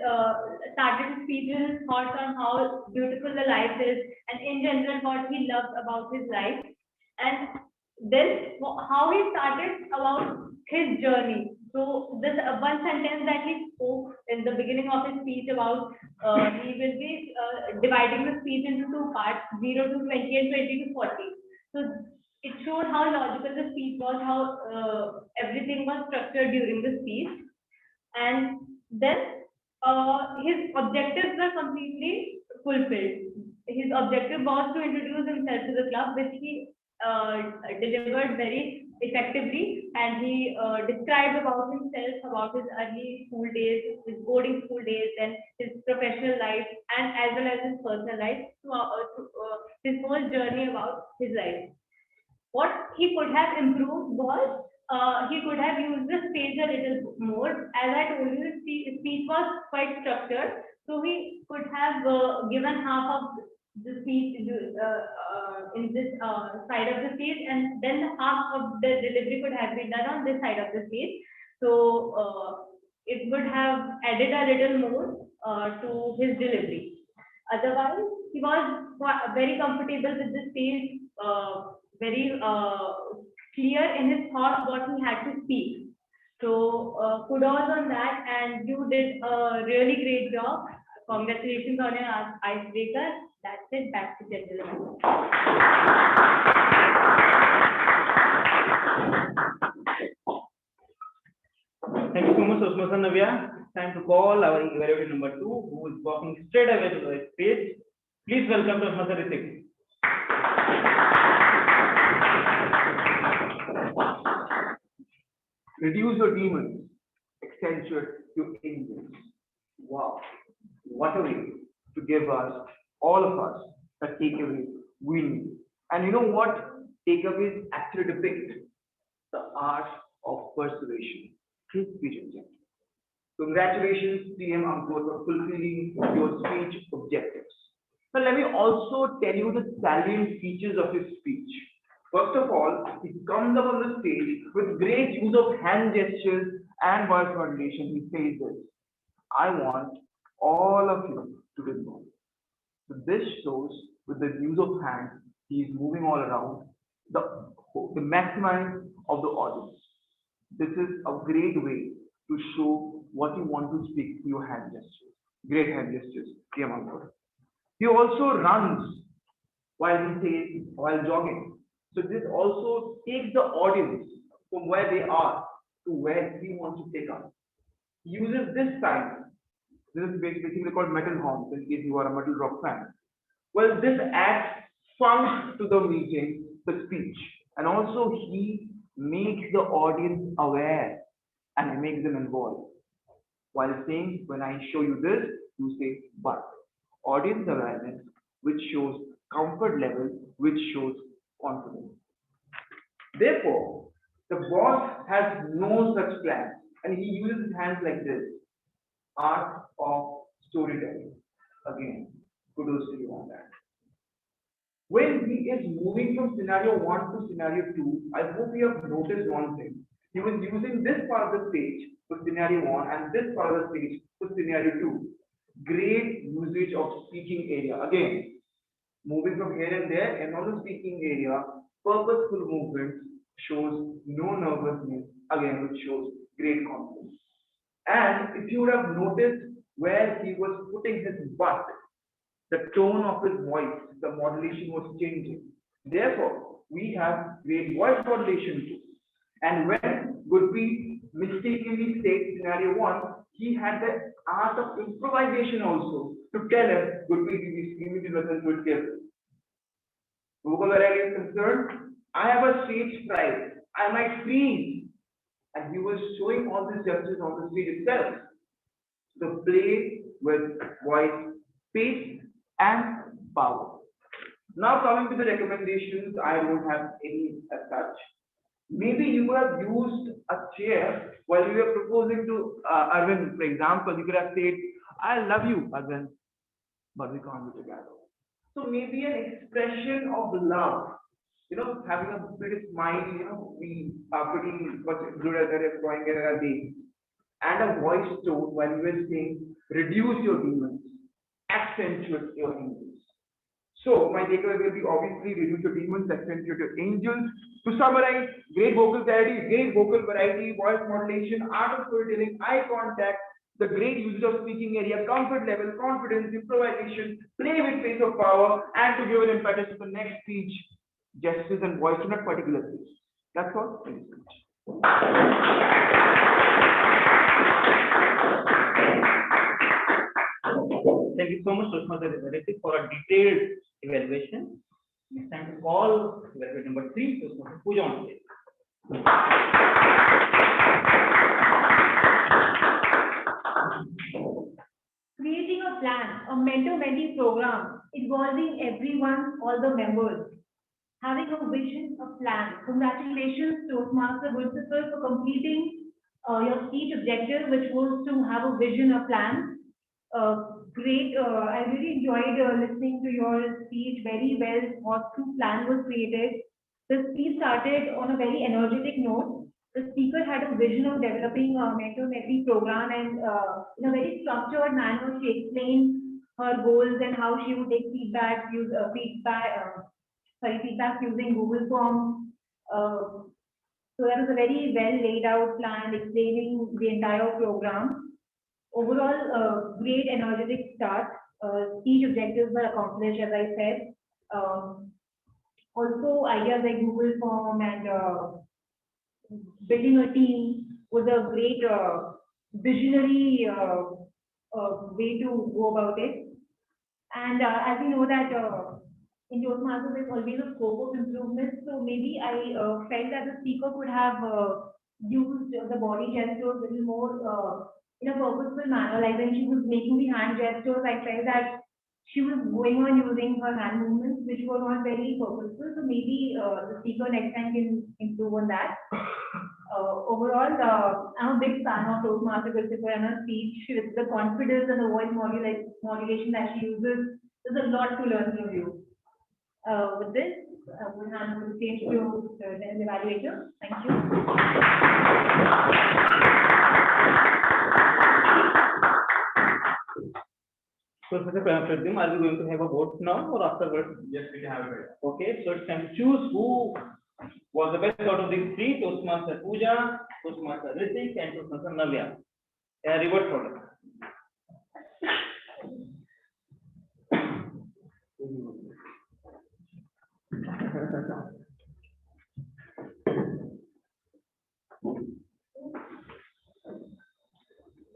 Speaker 6: speech with his thoughts on how beautiful the life is, and in general what he loved about his life, and then how he started about his journey. So this one sentence that he spoke in the beginning of his speech about he will be dividing the speech into 2 parts, 0 to 20 and 20 to 40. So it showed how logical the speech was, how everything was structured during the speech. And then his objectives were completely fulfilled. His objective was to introduce himself to the club, which he delivered very effectively, and he described about himself, about his early school days, his boarding school days, and his professional life, and as well as his personal life, his whole journey about his life. What he could have improved was he could have used the stage a little more. As I told you, his speech was quite structured, so he could have given half of the speech in this side of the stage, and then half of the delivery could have been done on this side of the stage. So it would have added a little more to his delivery. Otherwise, he was very comfortable with the stage, very clear in his thought what he had to speak. So kudos on that, and you did a really great job. Congratulations on your icebreaker. That's it. Back to gentlemen.
Speaker 12: Thank you so much, Toastmaster Navya. Time to call our evaluator number 2, who is walking straight away to the stage. Please welcome Toastmaster Ritik.
Speaker 15: Reduce your demons, accentuate your angels. Wow, what a way to give us, all of us, a takeaway we need. And you know what takeaways actually depict? The art of persuasion. His speech objective. Congratulations, TM Ankur, for fulfilling your speech objectives. Now, let me also tell you the salient features of his speech. First of all, he comes up on the stage with great use of hand gestures and voice modulation. He says this: I want all of you to be involved. So this shows with the use of hands, he is moving all around the maximize of the audience. This is a great way to show what you want to speak through your hand gestures. Great hand gestures. He also runs while jogging. So this also takes the audience from where they are to where he wants to take us. He uses this time. This is basically called metal horns, in case you are a metal rock fan. Well, this adds funk to the meeting, the speech, and also he makes the audience aware and he makes them involved. While saying, when I show you this, you say, but. Audience awareness, which shows comfort level, which shows confidence. Therefore, the boss has no such plan, and he uses his hands like this. Art of storytelling. Again, kudos to you on that. When he is moving from scenario 1 to scenario 2, I hope you have noticed one thing. He was using this part of the stage for scenario 1 and this part of the stage for scenario 2. Great usage of speaking area. Again, moving from here and there and on the speaking area, purposeful movement shows no nervousness, again, which shows great confidence. And if you would have noticed where he was putting his butt, the tone of his voice, the modulation was changing. Therefore, we have great voice modulation too. And when Gurpreet mistakenly said scenario 1, he had the art of improvisation also to tell him, Gurpreet, you need to listen to it carefully. Vocal variety is concerned, I have a stage fright. I might freeze. And he was showing all these gestures on the stage itself. The play with voice, pace, and power. Now coming to the recommendations, I don't have any as such. Maybe you would have used a chair while you were proposing to Arvind, for example. You could have said, I love you, Arvind, but we can't be together. So maybe an expression of love, having a pretty smile, we are pretty much good at it going in a day. And a voice tone while you were saying, reduce your demons, accentuate your angels. So my takeaway will be obviously reduce your demons, accentuate your angels. To summarize, great vocal variety, voice modulation, art of storytelling, eye contact, the great usage of speaking area, comfort level, confidence, improvisation, play with pace of power, and to give an impetus to the next speech, gestures and voice to that particular speech. That's all. Thank you so much.
Speaker 9: Thank you so much, Toastmasters, for a detailed evaluation. It's time to call evaluation number 3, Toastmaster Pooja on stage.
Speaker 6: Creating a plan, a mentor-mentee program involving everyone, all the members. Having a vision, a plan. Congratulations, Toastmaster Principal, for completing your speech objective, which was to have a vision, a plan. Great. I really enjoyed listening to your speech. Very well thought through plan was created. The speech started on a very energetic note. The speaker had a vision of developing a mentor-mentee program, and in a very structured manner, she explained her goals and how she would take feedback using Google Forms. So that was a very well laid out plan explaining the entire program. Overall, great energetic start. Speech objectives were accomplished, as I said. Also, ideas like Google Form and building a team was a great visionary way to go about it. And as we know that in Toastmasters there's always a scope of improvement, so maybe I felt that the speaker could have used the body gestures a little more in a purposeful manner. Like when she was making the hand gestures, I felt that she was going on using her hand movements, which were not very purposeful. So maybe the speaker next time can improve on that. Overall, I'm a big fan of Toastmaster Christopher and her speech. With the confidence and the voice modulation that she uses, there's a lot to learn from you. With this, I will hand over the stage to the evaluator. Thank you.
Speaker 9: So, Mr. Pradyum, are we going to have a vote now or afterwards?
Speaker 3: Yes, we can have it.
Speaker 9: Okay, so it's time to choose who was the best out of these three: Toastmaster Pooja, Toastmaster Ritik, and Toastmaster Navya. Reverse order.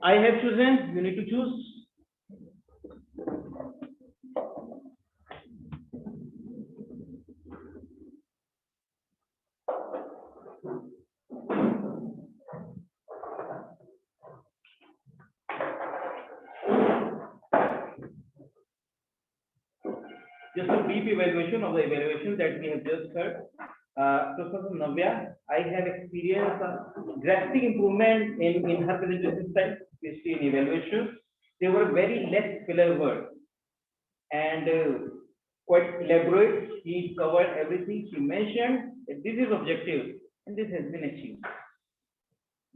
Speaker 9: I have chosen. You need to choose. Just a brief evaluation of the evaluation that we have just heard. Professor Navya, I have experienced a drastic improvement in her presentation style, especially in evaluation. There were very less filler words. and quite elaborate. She covered everything. She mentioned that this is objective and this has been achieved.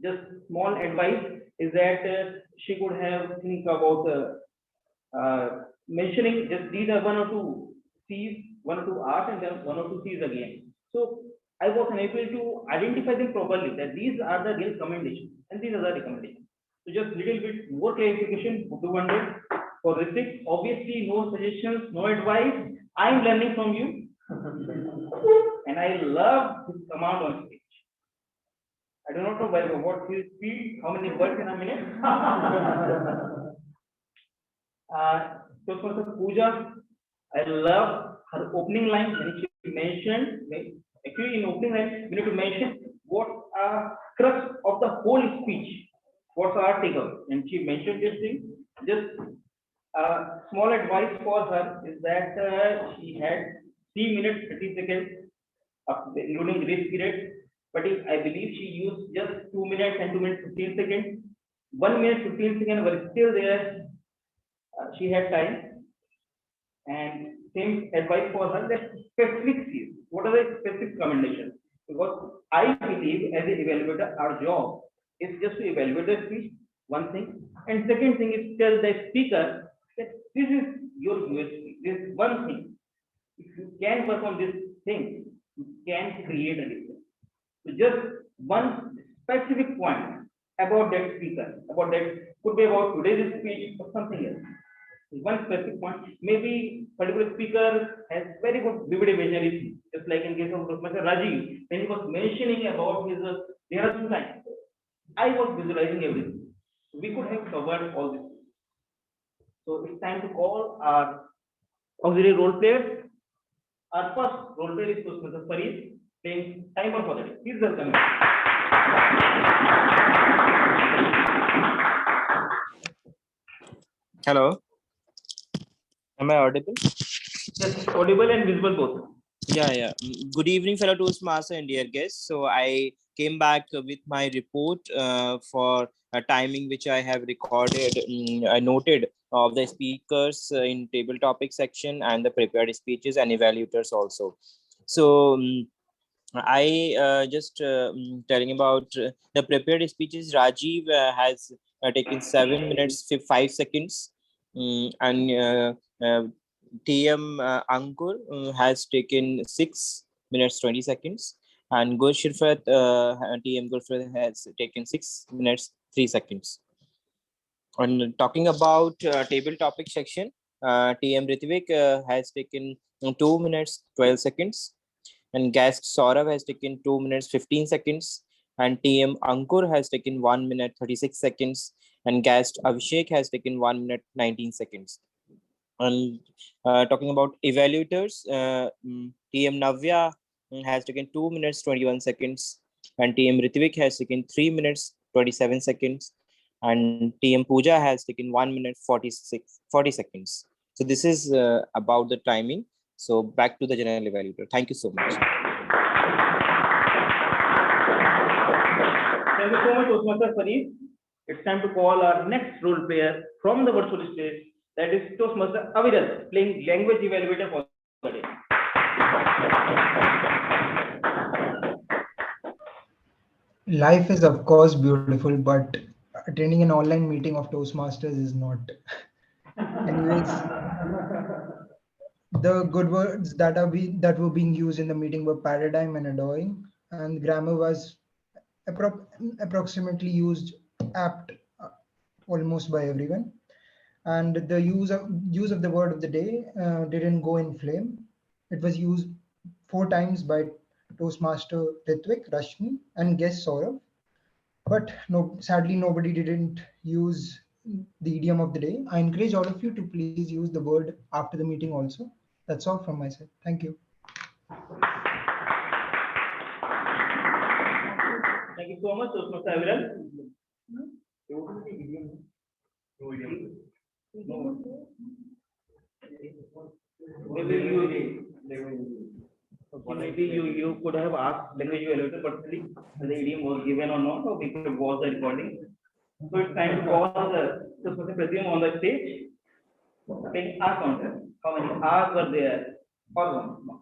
Speaker 9: Just small advice is that she could have think about mentioning just these are one or two C's, one or two R's, and then one or two C's again. So I was unable to identify them properly that these are the real recommendations and these are the recommendations. So just little bit more clarification would be wonderful for Ritik. Obviously, no suggestions, no advice. I'm learning from you, and I love this command on stage. I do not know by what his speed, how many words in a minute. So Pooja, I love her opening line when she mentioned, actually in opening line, we need to mention what crux of the whole speech, what's our takeaway. And she mentioned this thing. Just small advice for her is that she had 3 minutes 30 seconds, including grace period. But I believe she used just 2 minutes and 2 minutes 15 seconds. 1 minute 15 seconds were still there. She had time. And same advice for her that specific C's. What are the specific recommendations? Because I believe as an evaluator, our job is just to evaluate the speech, one thing. And second thing is tell the speaker that this is your USP. This is one thing. If you can work on this thing, you can create a difference. So just one specific point about that speaker, about that could be about today's speech or something else. One specific point, maybe particular speaker has very good vivid imagery, just like in case of Mr. Rajiv, when he was mentioning about his Dehradun line, I was visualizing everything. We could have covered all this. So it's time to call our auxiliary role players. Our first role player is Mr. Farid, playing timer for the day. Please welcome him.
Speaker 7: Hello. Am I audible?
Speaker 9: Yes, audible and visible both.
Speaker 7: Yeah. Good evening, fellow Toastmaster and dear guests. So I came back with my report for a timing which I have recorded. I noted of the speakers in table topic section and the prepared speeches and evaluators also. So I just telling about the prepared speeches. Rajiv has taken 7 minutes 5 seconds, and TM Ankur has taken 6 minutes 20 seconds, and Gurshirfat TM Gurshirfat has taken 6 minutes 3 seconds. On talking about table topic section, TM Ritvik has taken 2 minutes 12 seconds, and guest Saurav has taken 2 minutes 15 seconds, and TM Ankur has taken 1 minute 36 seconds, and guest Abhishek has taken 1 minute 19 seconds. And talking about evaluators, TM Navya has taken 2 minutes 21 seconds, and TM Ritvik has taken 3 minutes 27 seconds, and TM Pooja has taken 1 minute 40 seconds. So this is about the timing. So back to the general evaluator. Thank you so much.
Speaker 9: Thank you so much, Toastmaster Farid. It's time to call our next role player from the virtual stage. That is Toastmaster Aviral, playing language evaluator for the day.
Speaker 2: Life is of course beautiful, but attending an online meeting of Toastmasters is not. Anyways, the good words that were being used in the meeting were paradigm and adoring, and grammar was approximately used apt almost by everyone. And the use of the word of the day didn't go in flame. It was used 4 times by Toastmaster Ritvik, Rashmi, and guest Saurav. But no, sadly, nobody didn't use the idiom of the day. I encourage all of you to please use the word after the meeting also. That's all from my side. Thank you.
Speaker 9: Thank you so much, Toastmaster Aviral. Maybe you could have asked language evaluator personally whether the idiom was given or not, or we could pause the recording. So it's time to call the Toastmaster Pradyum on the stage. Take our counter. How many R's were there? All one.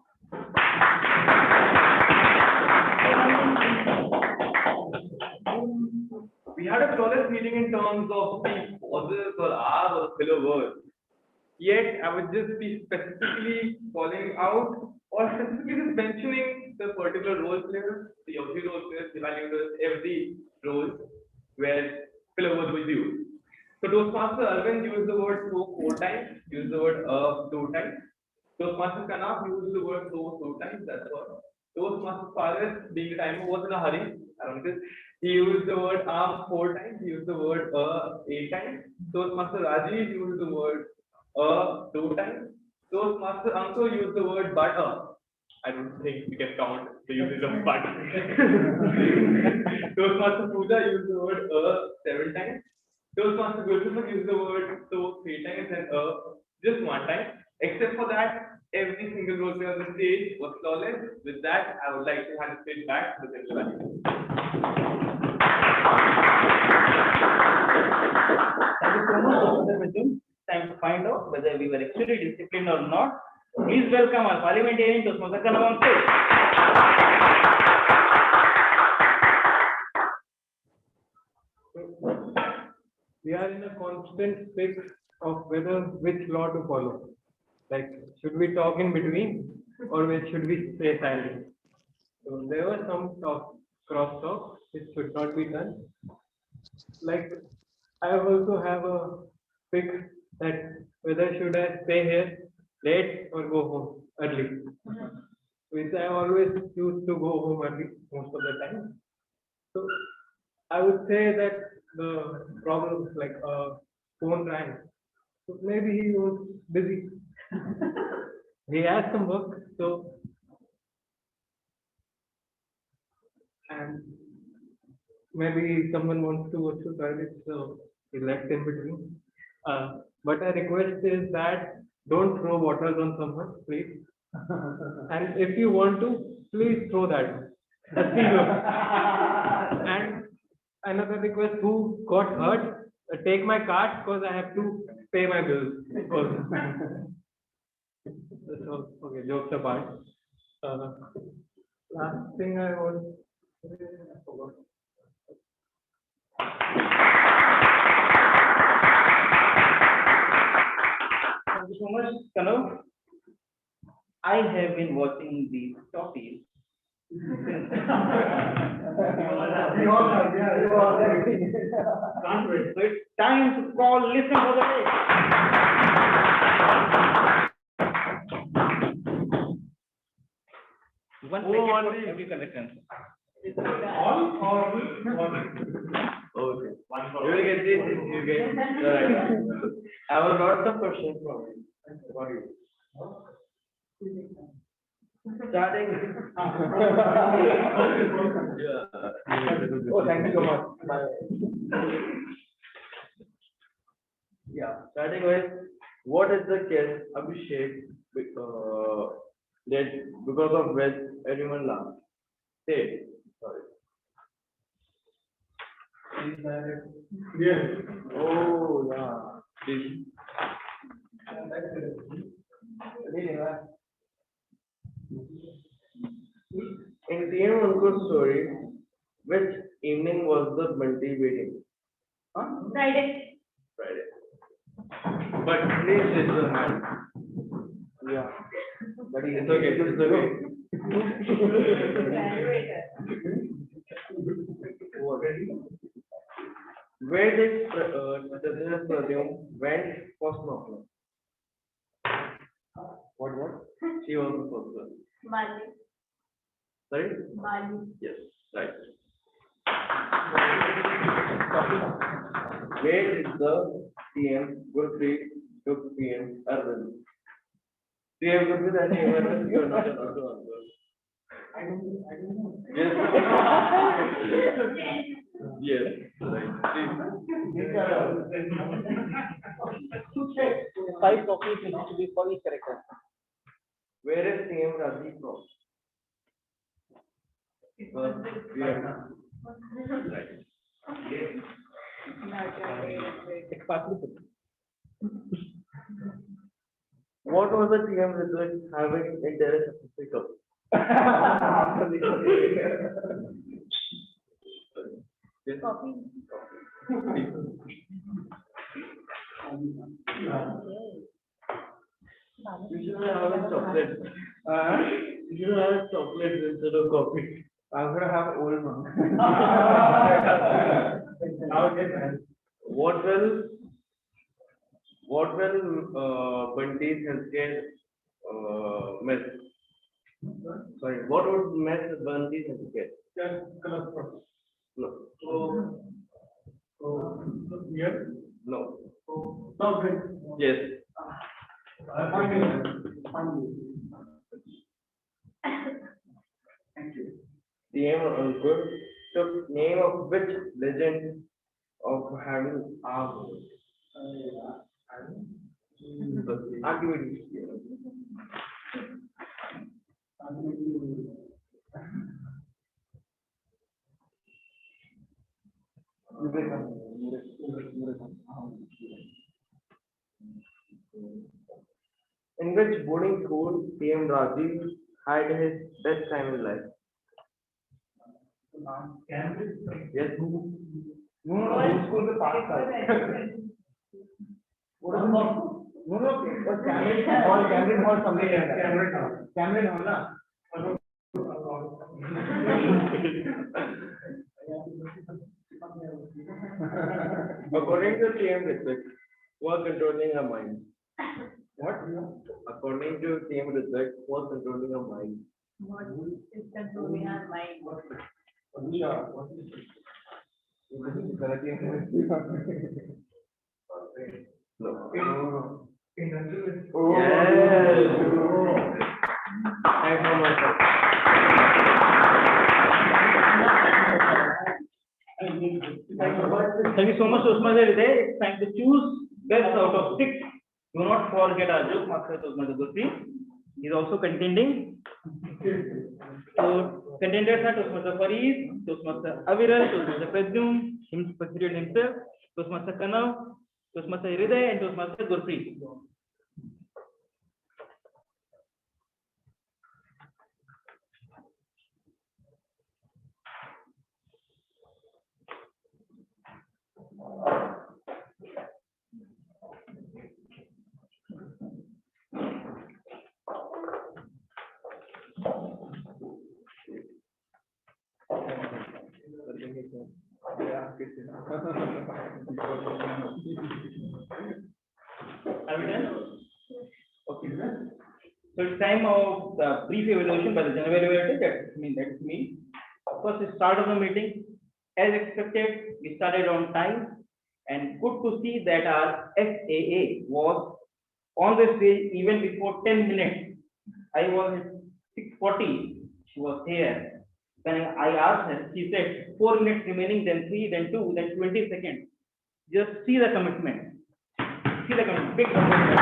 Speaker 3: We had a flawless meeting in terms of the pauses or R's or filler words. Yet, I would just be specifically calling out or specifically just mentioning the particular role players, the every role players, evaluators, every role where filler words will be used. So Toastmaster Arvind used the word so 4 times, used the word 2 times. Toastmaster Kanaf used the word so 2 times, that's all. Toastmaster Faris, being the timer, was in a hurry around this. He used the word 4 times, he used the word 8 times. Toastmaster Rajiv used the word 2 times. Toastmaster Anko used the word butter. I don't think we can count the usage of butter. Toastmaster Pooja used the word 7 times. Toastmaster Gulsumar used the word so 3 times and just 1 time. Except for that, every single role player on the stage was flawless. With that, I would like to hand the stage back to the central manager.
Speaker 9: Thank you so much, time to find out whether we were extremely disciplined or not. Please welcome our parliamentarian Toastmaster Kanaf on stage.
Speaker 4: We are in a constant fix of whether which law to follow. Like, should we talk in between or should we stay silent? So there was some cross talk which should not be done. Like, I also have a fix that whether should I stay here late or go home early. Which I always choose to go home early most of the time. So I would say that the problem like phone rang. So maybe he was busy. He has some work, so and maybe someone wants to go to toilet, so he left in between. But a request is that don't throw bottles on someone, please. And if you want to, please throw that. And another request: who got hurt, take my card because I have to pay my bills. So, okay, jokes apart. Last thing I was. I forgot.
Speaker 9: Thank you so much, Kanaf. I have been watching these topics. Can't wait. So it's time to call listen for the day. One second for every collection.
Speaker 3: All or one? Okay. You will get this. You get right. I have lots of questions for you.
Speaker 9: Starting.
Speaker 3: Oh, thank you so much. Bye. Yeah, starting with what is the case Abhishek that because of which everyone laughed? Say, sorry. Yes. Oh, yeah. Please. In TM Ankur's story, which evening was the multi wedding? Huh?
Speaker 6: Friday.
Speaker 3: Friday. But today is the night. Yeah. But it's okay. It's okay. Where did Pradyum went for snorkeling? What? She was the first one.
Speaker 6: Bali.
Speaker 3: Sorry?
Speaker 6: Bali.
Speaker 3: Yes, right. Where is the TM Gurpreet took PM Arvind? TM Gurpreet and TM Arvind, you are not allowed to answer. Yes. Yes, right.
Speaker 9: 5 copies needs to be for each character.
Speaker 3: Where is TM Rajiv from? Right.
Speaker 9: It's partly.
Speaker 5: What was the TM result having interest of pickup?
Speaker 6: Coffee.
Speaker 5: You should have a chocolate. You should have chocolate instead of coffee.
Speaker 15: I'm gonna have old one.
Speaker 5: What will Bunty's healthcare mess? Sorry, what would mess Bunty's healthcare? No. No. Yes.
Speaker 15: Thank you.
Speaker 5: The name of good. So name of which legend of having arms? Archimedes. In which boarding school PM Rajiv had his best time in life? Yes.
Speaker 15: No, school the past. What is it? No, Cameron Hall, something like that. Cameron Hall, na?
Speaker 5: According to TM research, was controlling her mind.
Speaker 15: What?
Speaker 5: According to TM research, was controlling her mind.
Speaker 6: What is controlling our mind?
Speaker 5: No.
Speaker 15: Industrialist.
Speaker 5: Yes. Thanks so much.
Speaker 1: Thank you so much, Toastmaster Hriday. It's time to choose best out of 6. Do not forget our joke master Toastmaster Gurpreet. He's also contending. So contenders are Toastmaster Farid, Toastmaster Aviral, Toastmaster Pradyum, himself, Toastmaster Kanav, Toastmaster Hriday, and Toastmaster Gurpreet. Are we done? Okay. So it's time of the brief evaluation by the general evaluator. That's me. First, the start of the meeting. As expected, we started on time, and good to see that our SAA was on the stage even before 10 minutes. I was at 6:40. She was here. When I asked her, she said 4 minutes remaining, then 3, then 2, then 20 seconds. Just see the commitment. See the commitment. Big commitment.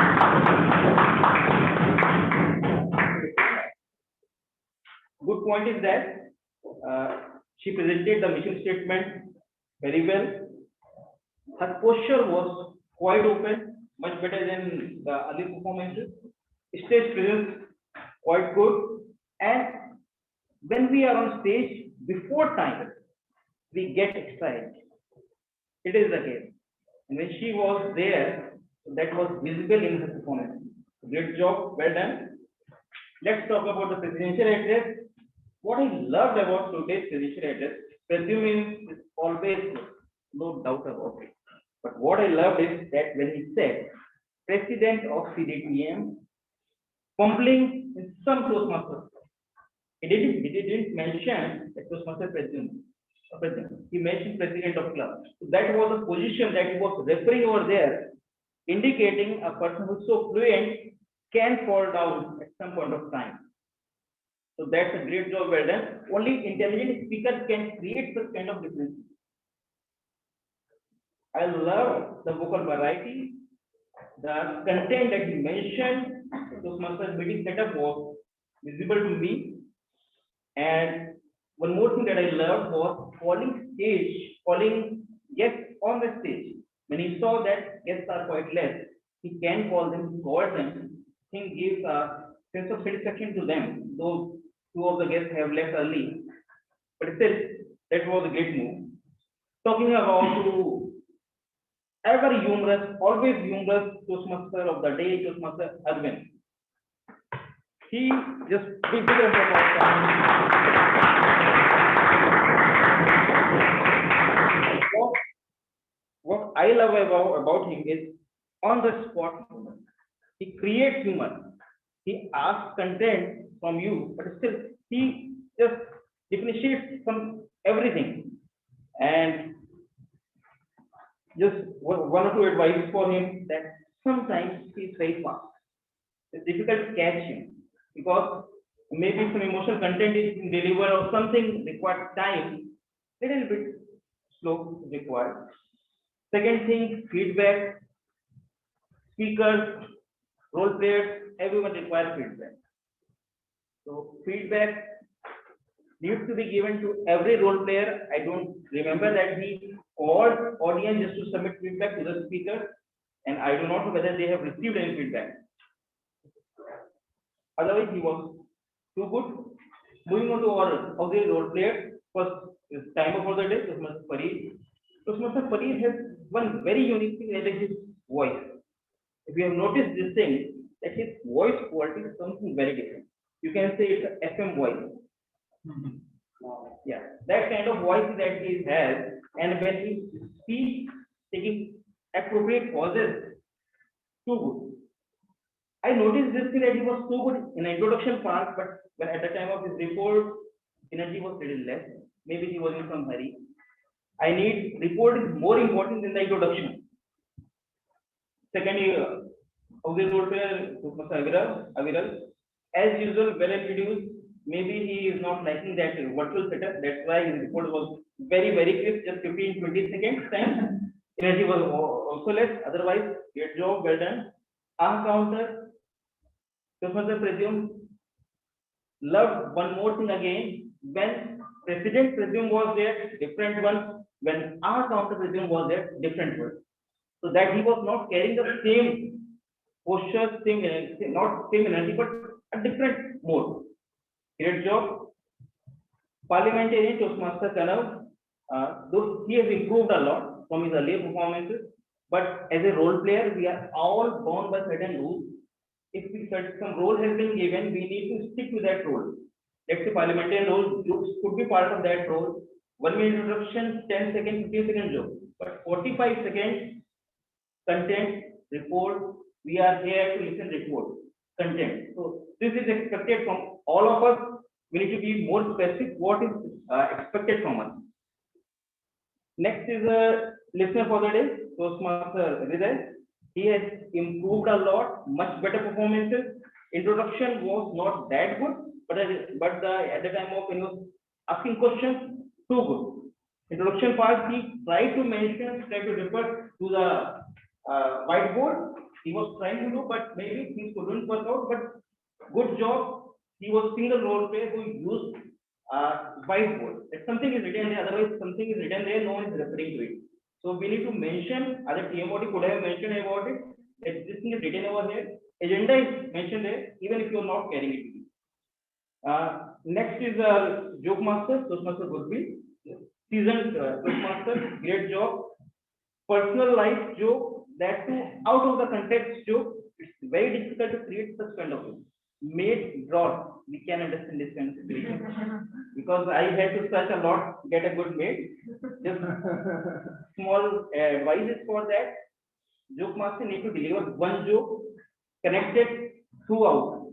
Speaker 1: Good point is that she presented the mission statement very well. Her posture was quite open, much better than the other performances. Stage presence quite good, and when we are on stage before time, we get excited. It is the case. And when she was there, that was visible in her performance. Great job, well done. Let's talk about the presidential address. What I loved about today's presidential address, presuming is always good, no doubt about it. But what I loved is that when he said, President of CDTM, fumbling in some Toastmasters. He didn't mention that Toastmaster president. He mentioned president of club. So that was a position that he was referring over there, indicating a person who's so fluent can fall down at some point of time. So that's a great job well done. Only intelligent speakers can create such kind of difference. I love the vocal variety, the content that he mentioned. Toastmasters meeting setup was visible to me. And one more thing that I loved was calling guests on the stage. When he saw that guests are quite less, he can call them, called them.
Speaker 9: thing gives a sense of satisfaction to them. Though two of the guests have left early, but still, that was a great move. Talking about to ever humorous, always humorous Toastmaster of the day, Toastmaster Arvind. He just big what I love about him is on the spot humor. He creates humor. He asks content from you, but still he just differentiates from everything. And just one or two advice for him that sometimes he's very fast. It's difficult to catch him because maybe some emotional content is delivered or something requires time, little bit slow required. Second thing, feedback, speakers, role players, everyone requires feedback. So feedback needs to be given to every role player. I don't remember that he called audience just to submit feedback to the speaker, and I do not know whether they have received any feedback. Otherwise, he was too good. Moving on to our other role players, first is timer for the day, Toastmaster Farid. Toastmaster Farid has one very unique thing, that is his voice. If you have noticed this thing, that his voice quality is something very different. You can say it's an FM voice. Yeah, that kind of voice that he has, and when he speaks, taking appropriate pauses, too good. I noticed this thing that he was so good in the introduction part, but when at the time of his report, energy was little less. Maybe he was in some hurry. I need report is more important than the introduction. Secondly, of the role player, Aviral, as usual, well introduced. Maybe he is not liking that virtual setup. That's why his report was very, very crisp, just 15-20 seconds time. Energy was also less. Otherwise, great job, well done. Counter, Professor Presume loved one more thing again. When President Presume was there, different one. When counter Presume was there, different one. So that he was not carrying the same posture, same energy, not same energy, but a different mode. Great job. Parliamentarian Toastmaster Kanav, though he has improved a lot from his earlier performances, but as a role player, we are all bound by certain rules. If some role has been given, we need to stick to that role. Let's say parliamentarian role could be part of that role. 1 minute introduction, 10 seconds, 15 seconds job, but 45 seconds content report. We are here to listen report content. So this is expected from all of us. We need to be more specific what is expected from us. Next is a listener for the day, Toastmaster Hriday. He has improved a lot, much better performances. Introduction was not that good, but at the time of asking questions, too good. Introduction part, he tried to refer to the whiteboard. He was trying to do, but maybe things couldn't work out. But good job. He was single role player who used whiteboard. If something is written there, otherwise something is written there, no one is referring to it. So we need to mention, other TMOD could have mentioned about it, that this thing is written over here. Agenda is mentioned there, even if you are not carrying it with you. Next is Joke Master, Toastmaster Gurpreet. Seasoned Toastmaster, great job. Personal life joke, that too out of the context joke. It's very difficult to create such kind of joke. Maid broad, we can understand this kind of situation because I had to search a lot to get a good maid. Just small advices for that. Joke master need to deliver one joke connected throughout.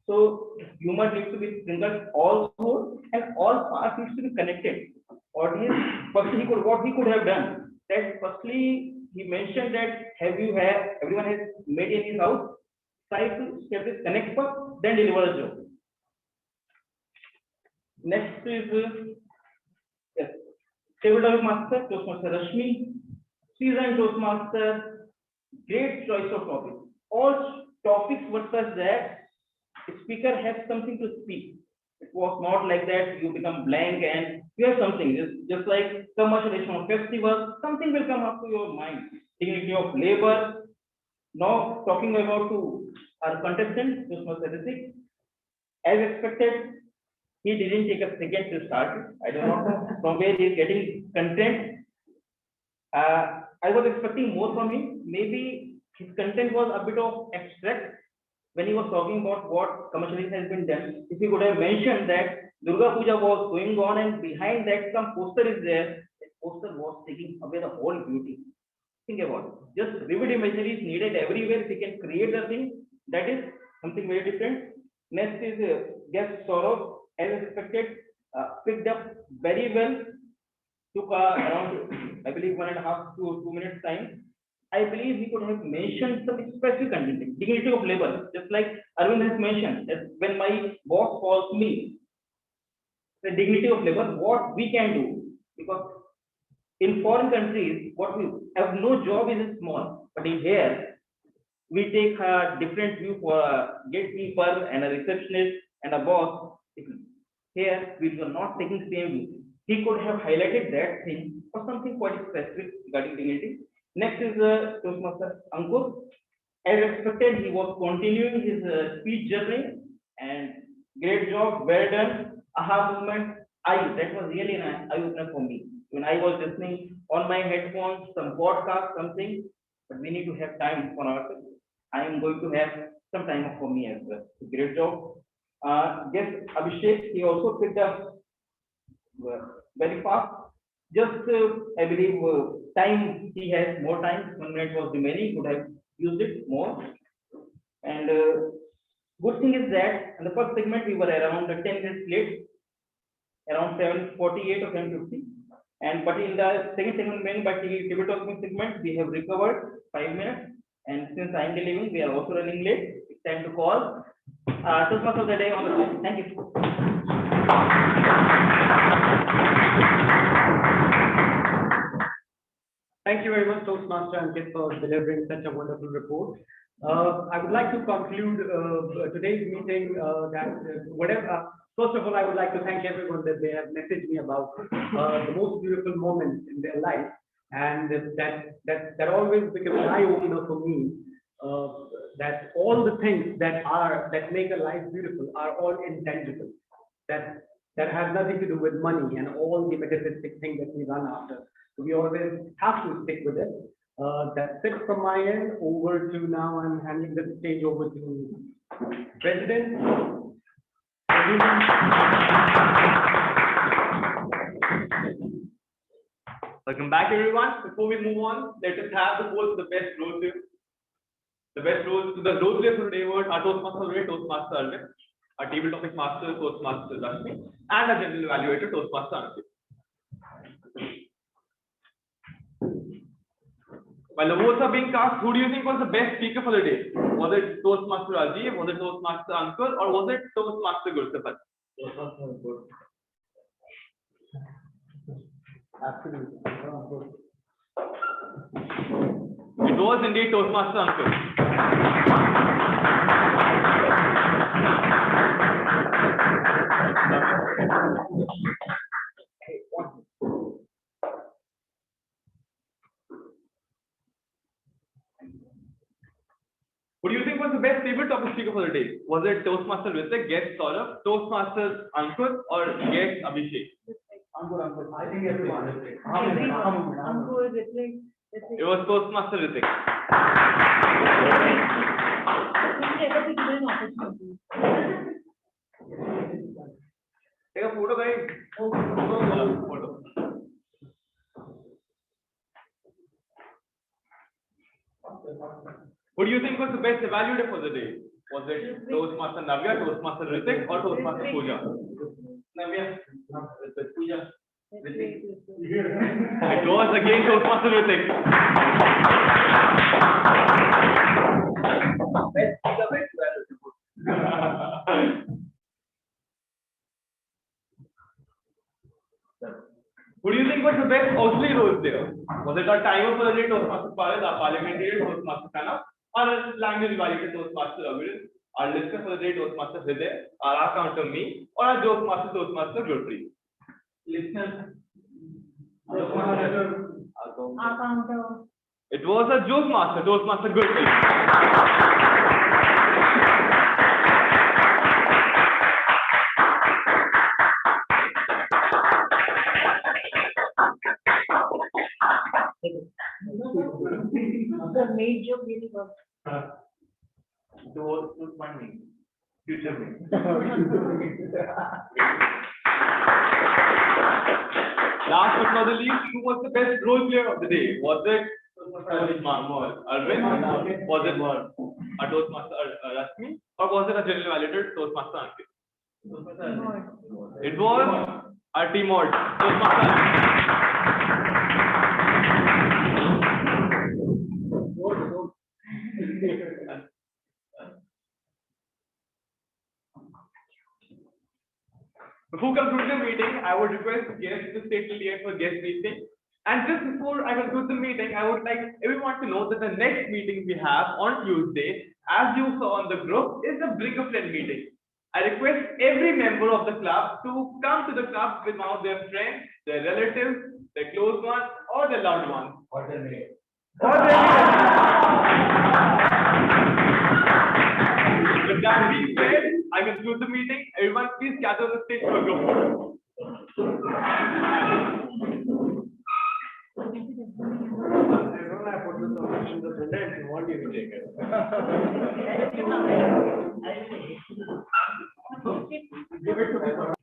Speaker 9: So humor needs to be sprinkled all through and all parts needs to be connected. Audience, firstly, what he could have done. That firstly, he mentioned that everyone has made in his house. Try to establish connect first, then deliver a joke. Next is yes, Table Master, Toastmaster Rashmi, seasoned Toastmaster, great choice of topics. All topics were such that the speaker has something to speak. It was not like that you become blank and you have something. Just like commercialization of festivals, something will come up to your mind. Dignity of labor,
Speaker 7: Now talking about to our contestant, Toastmaster Ritik. As expected, he didn't take a second to start. I don't know from where he is getting content. I was expecting more from him. Maybe his content was a bit of abstract when he was talking about what commercialization has been done. If he could have mentioned that Durga Puja was going on and behind that some poster is there, that poster was taking away the whole beauty. Think about it. Just vivid imagery is needed everywhere. If he can create the thing, that is something very different. Next is guest Saurabh, as expected, picked up very well. Took around, I believe, 1.5 to 2 minutes time. I believe he could have mentioned some specific content, dignity of labor, just like Arvind has mentioned. That when my boss calls me, the dignity of labor, what we can do, because in foreign countries, what we have no job is small, but in here we take a different view for a gatekeeper and a receptionist and a boss. Here we are not taking same view. He could have highlighted that thing or something quite specific regarding dignity. Next is Toastmaster Ankur. As expected, he was continuing his speech journey and great job, well done. Aha moment. That was really an eye opener for me. When I was listening on my headphones, some podcast, something, but we need to have time for ourselves. I am going to have some time for me as well. Great job. Yes, Abhishek, he also picked up very fast. Just, I believe, time he has more time. 1 minute was remaining, could have used it more. And good thing is that in the first segment we were around 10 minutes late, around 7:48 or 7:50. And but in the second segment, by the table talking segment, we have recovered 5 minutes. And since I am delivering, we are also running late. It's time to call Toastmaster of the day on the show. Thank you.
Speaker 1: Thank you very much, Toastmaster Ankit, for delivering such a wonderful report. I would like to conclude today's meeting first of all, I would like to thank everyone that they have messaged me about the most beautiful moments in their life. And that always becomes an eye-opener for me, that all the things that make a life beautiful are all intangible. That has nothing to do with money and all the materialistic things that we run after. So we always have to stick with it. That's it from my end. Over to now, I'm handing the stage over to President.
Speaker 3: Welcome back, everyone. Before we move on, let us have the vote for the best role player. The best role players for today were our Toastmaster Toastmaster Arvind, our table topic master Toastmaster Rashmi, and our general evaluator Toastmaster Ankit. While the votes are being cast, who do you think was the best speaker for the day? Was it Toastmaster Rajiv, was it Toastmaster Ankur, or was it Toastmaster Gursapat?
Speaker 1: Absolutely.
Speaker 3: It was indeed Toastmaster Ankur. What do you think was the best table topic speaker for the day? Was it Toastmaster Ritik, guest Saurabh, Toastmaster Ankur, or guest Abhishek?
Speaker 1: Ankur. I think everyone.
Speaker 6: Ankur, Ritik.
Speaker 3: It was Toastmaster Ritik. Take a photo, guys. Photo. Who do you think was the best evaluator for the day? Was it Toastmaster Navya, Toastmaster Ritik, or Toastmaster Pooja? Navya, Pooja. It was again Toastmaster Ritik. Who do you think was the best auxiliary role player? Was it our timer for the day, Toastmaster Paras, our parliamentarian, Toastmaster Kana, our language evaluator, Toastmaster Aviran, our listener for the day, Toastmaster Hriday, our counter me, or our joke master, Toastmaster Gurpreet? Listener.
Speaker 6: Our counter.
Speaker 3: It was a Toastmaster, good.
Speaker 6: The major beauty was.
Speaker 5: To my me, future me.
Speaker 3: Last but not the least, who was the best role player of the day? Was it Arvind? Was it a Toastmaster Rasmi? Or was it a generally validated Toastmaster Ankit? It was a Timor Toastmaster Before concluding the meeting, I would request guests to stay till the end for guest briefing. And just before I conclude the meeting, I would like everyone to know that the next meeting we have on Tuesday, as you saw on the group, is a Bring a Friend meeting. I request every member of the club to come to the club with one of their friends, their relatives, their close ones, or their loved ones.
Speaker 5: Or their name.
Speaker 3: With that being said, I conclude the meeting. Everyone, please gather on the stage for a group photo.
Speaker 5: I put this on the present. You want you to take it. Give it to me.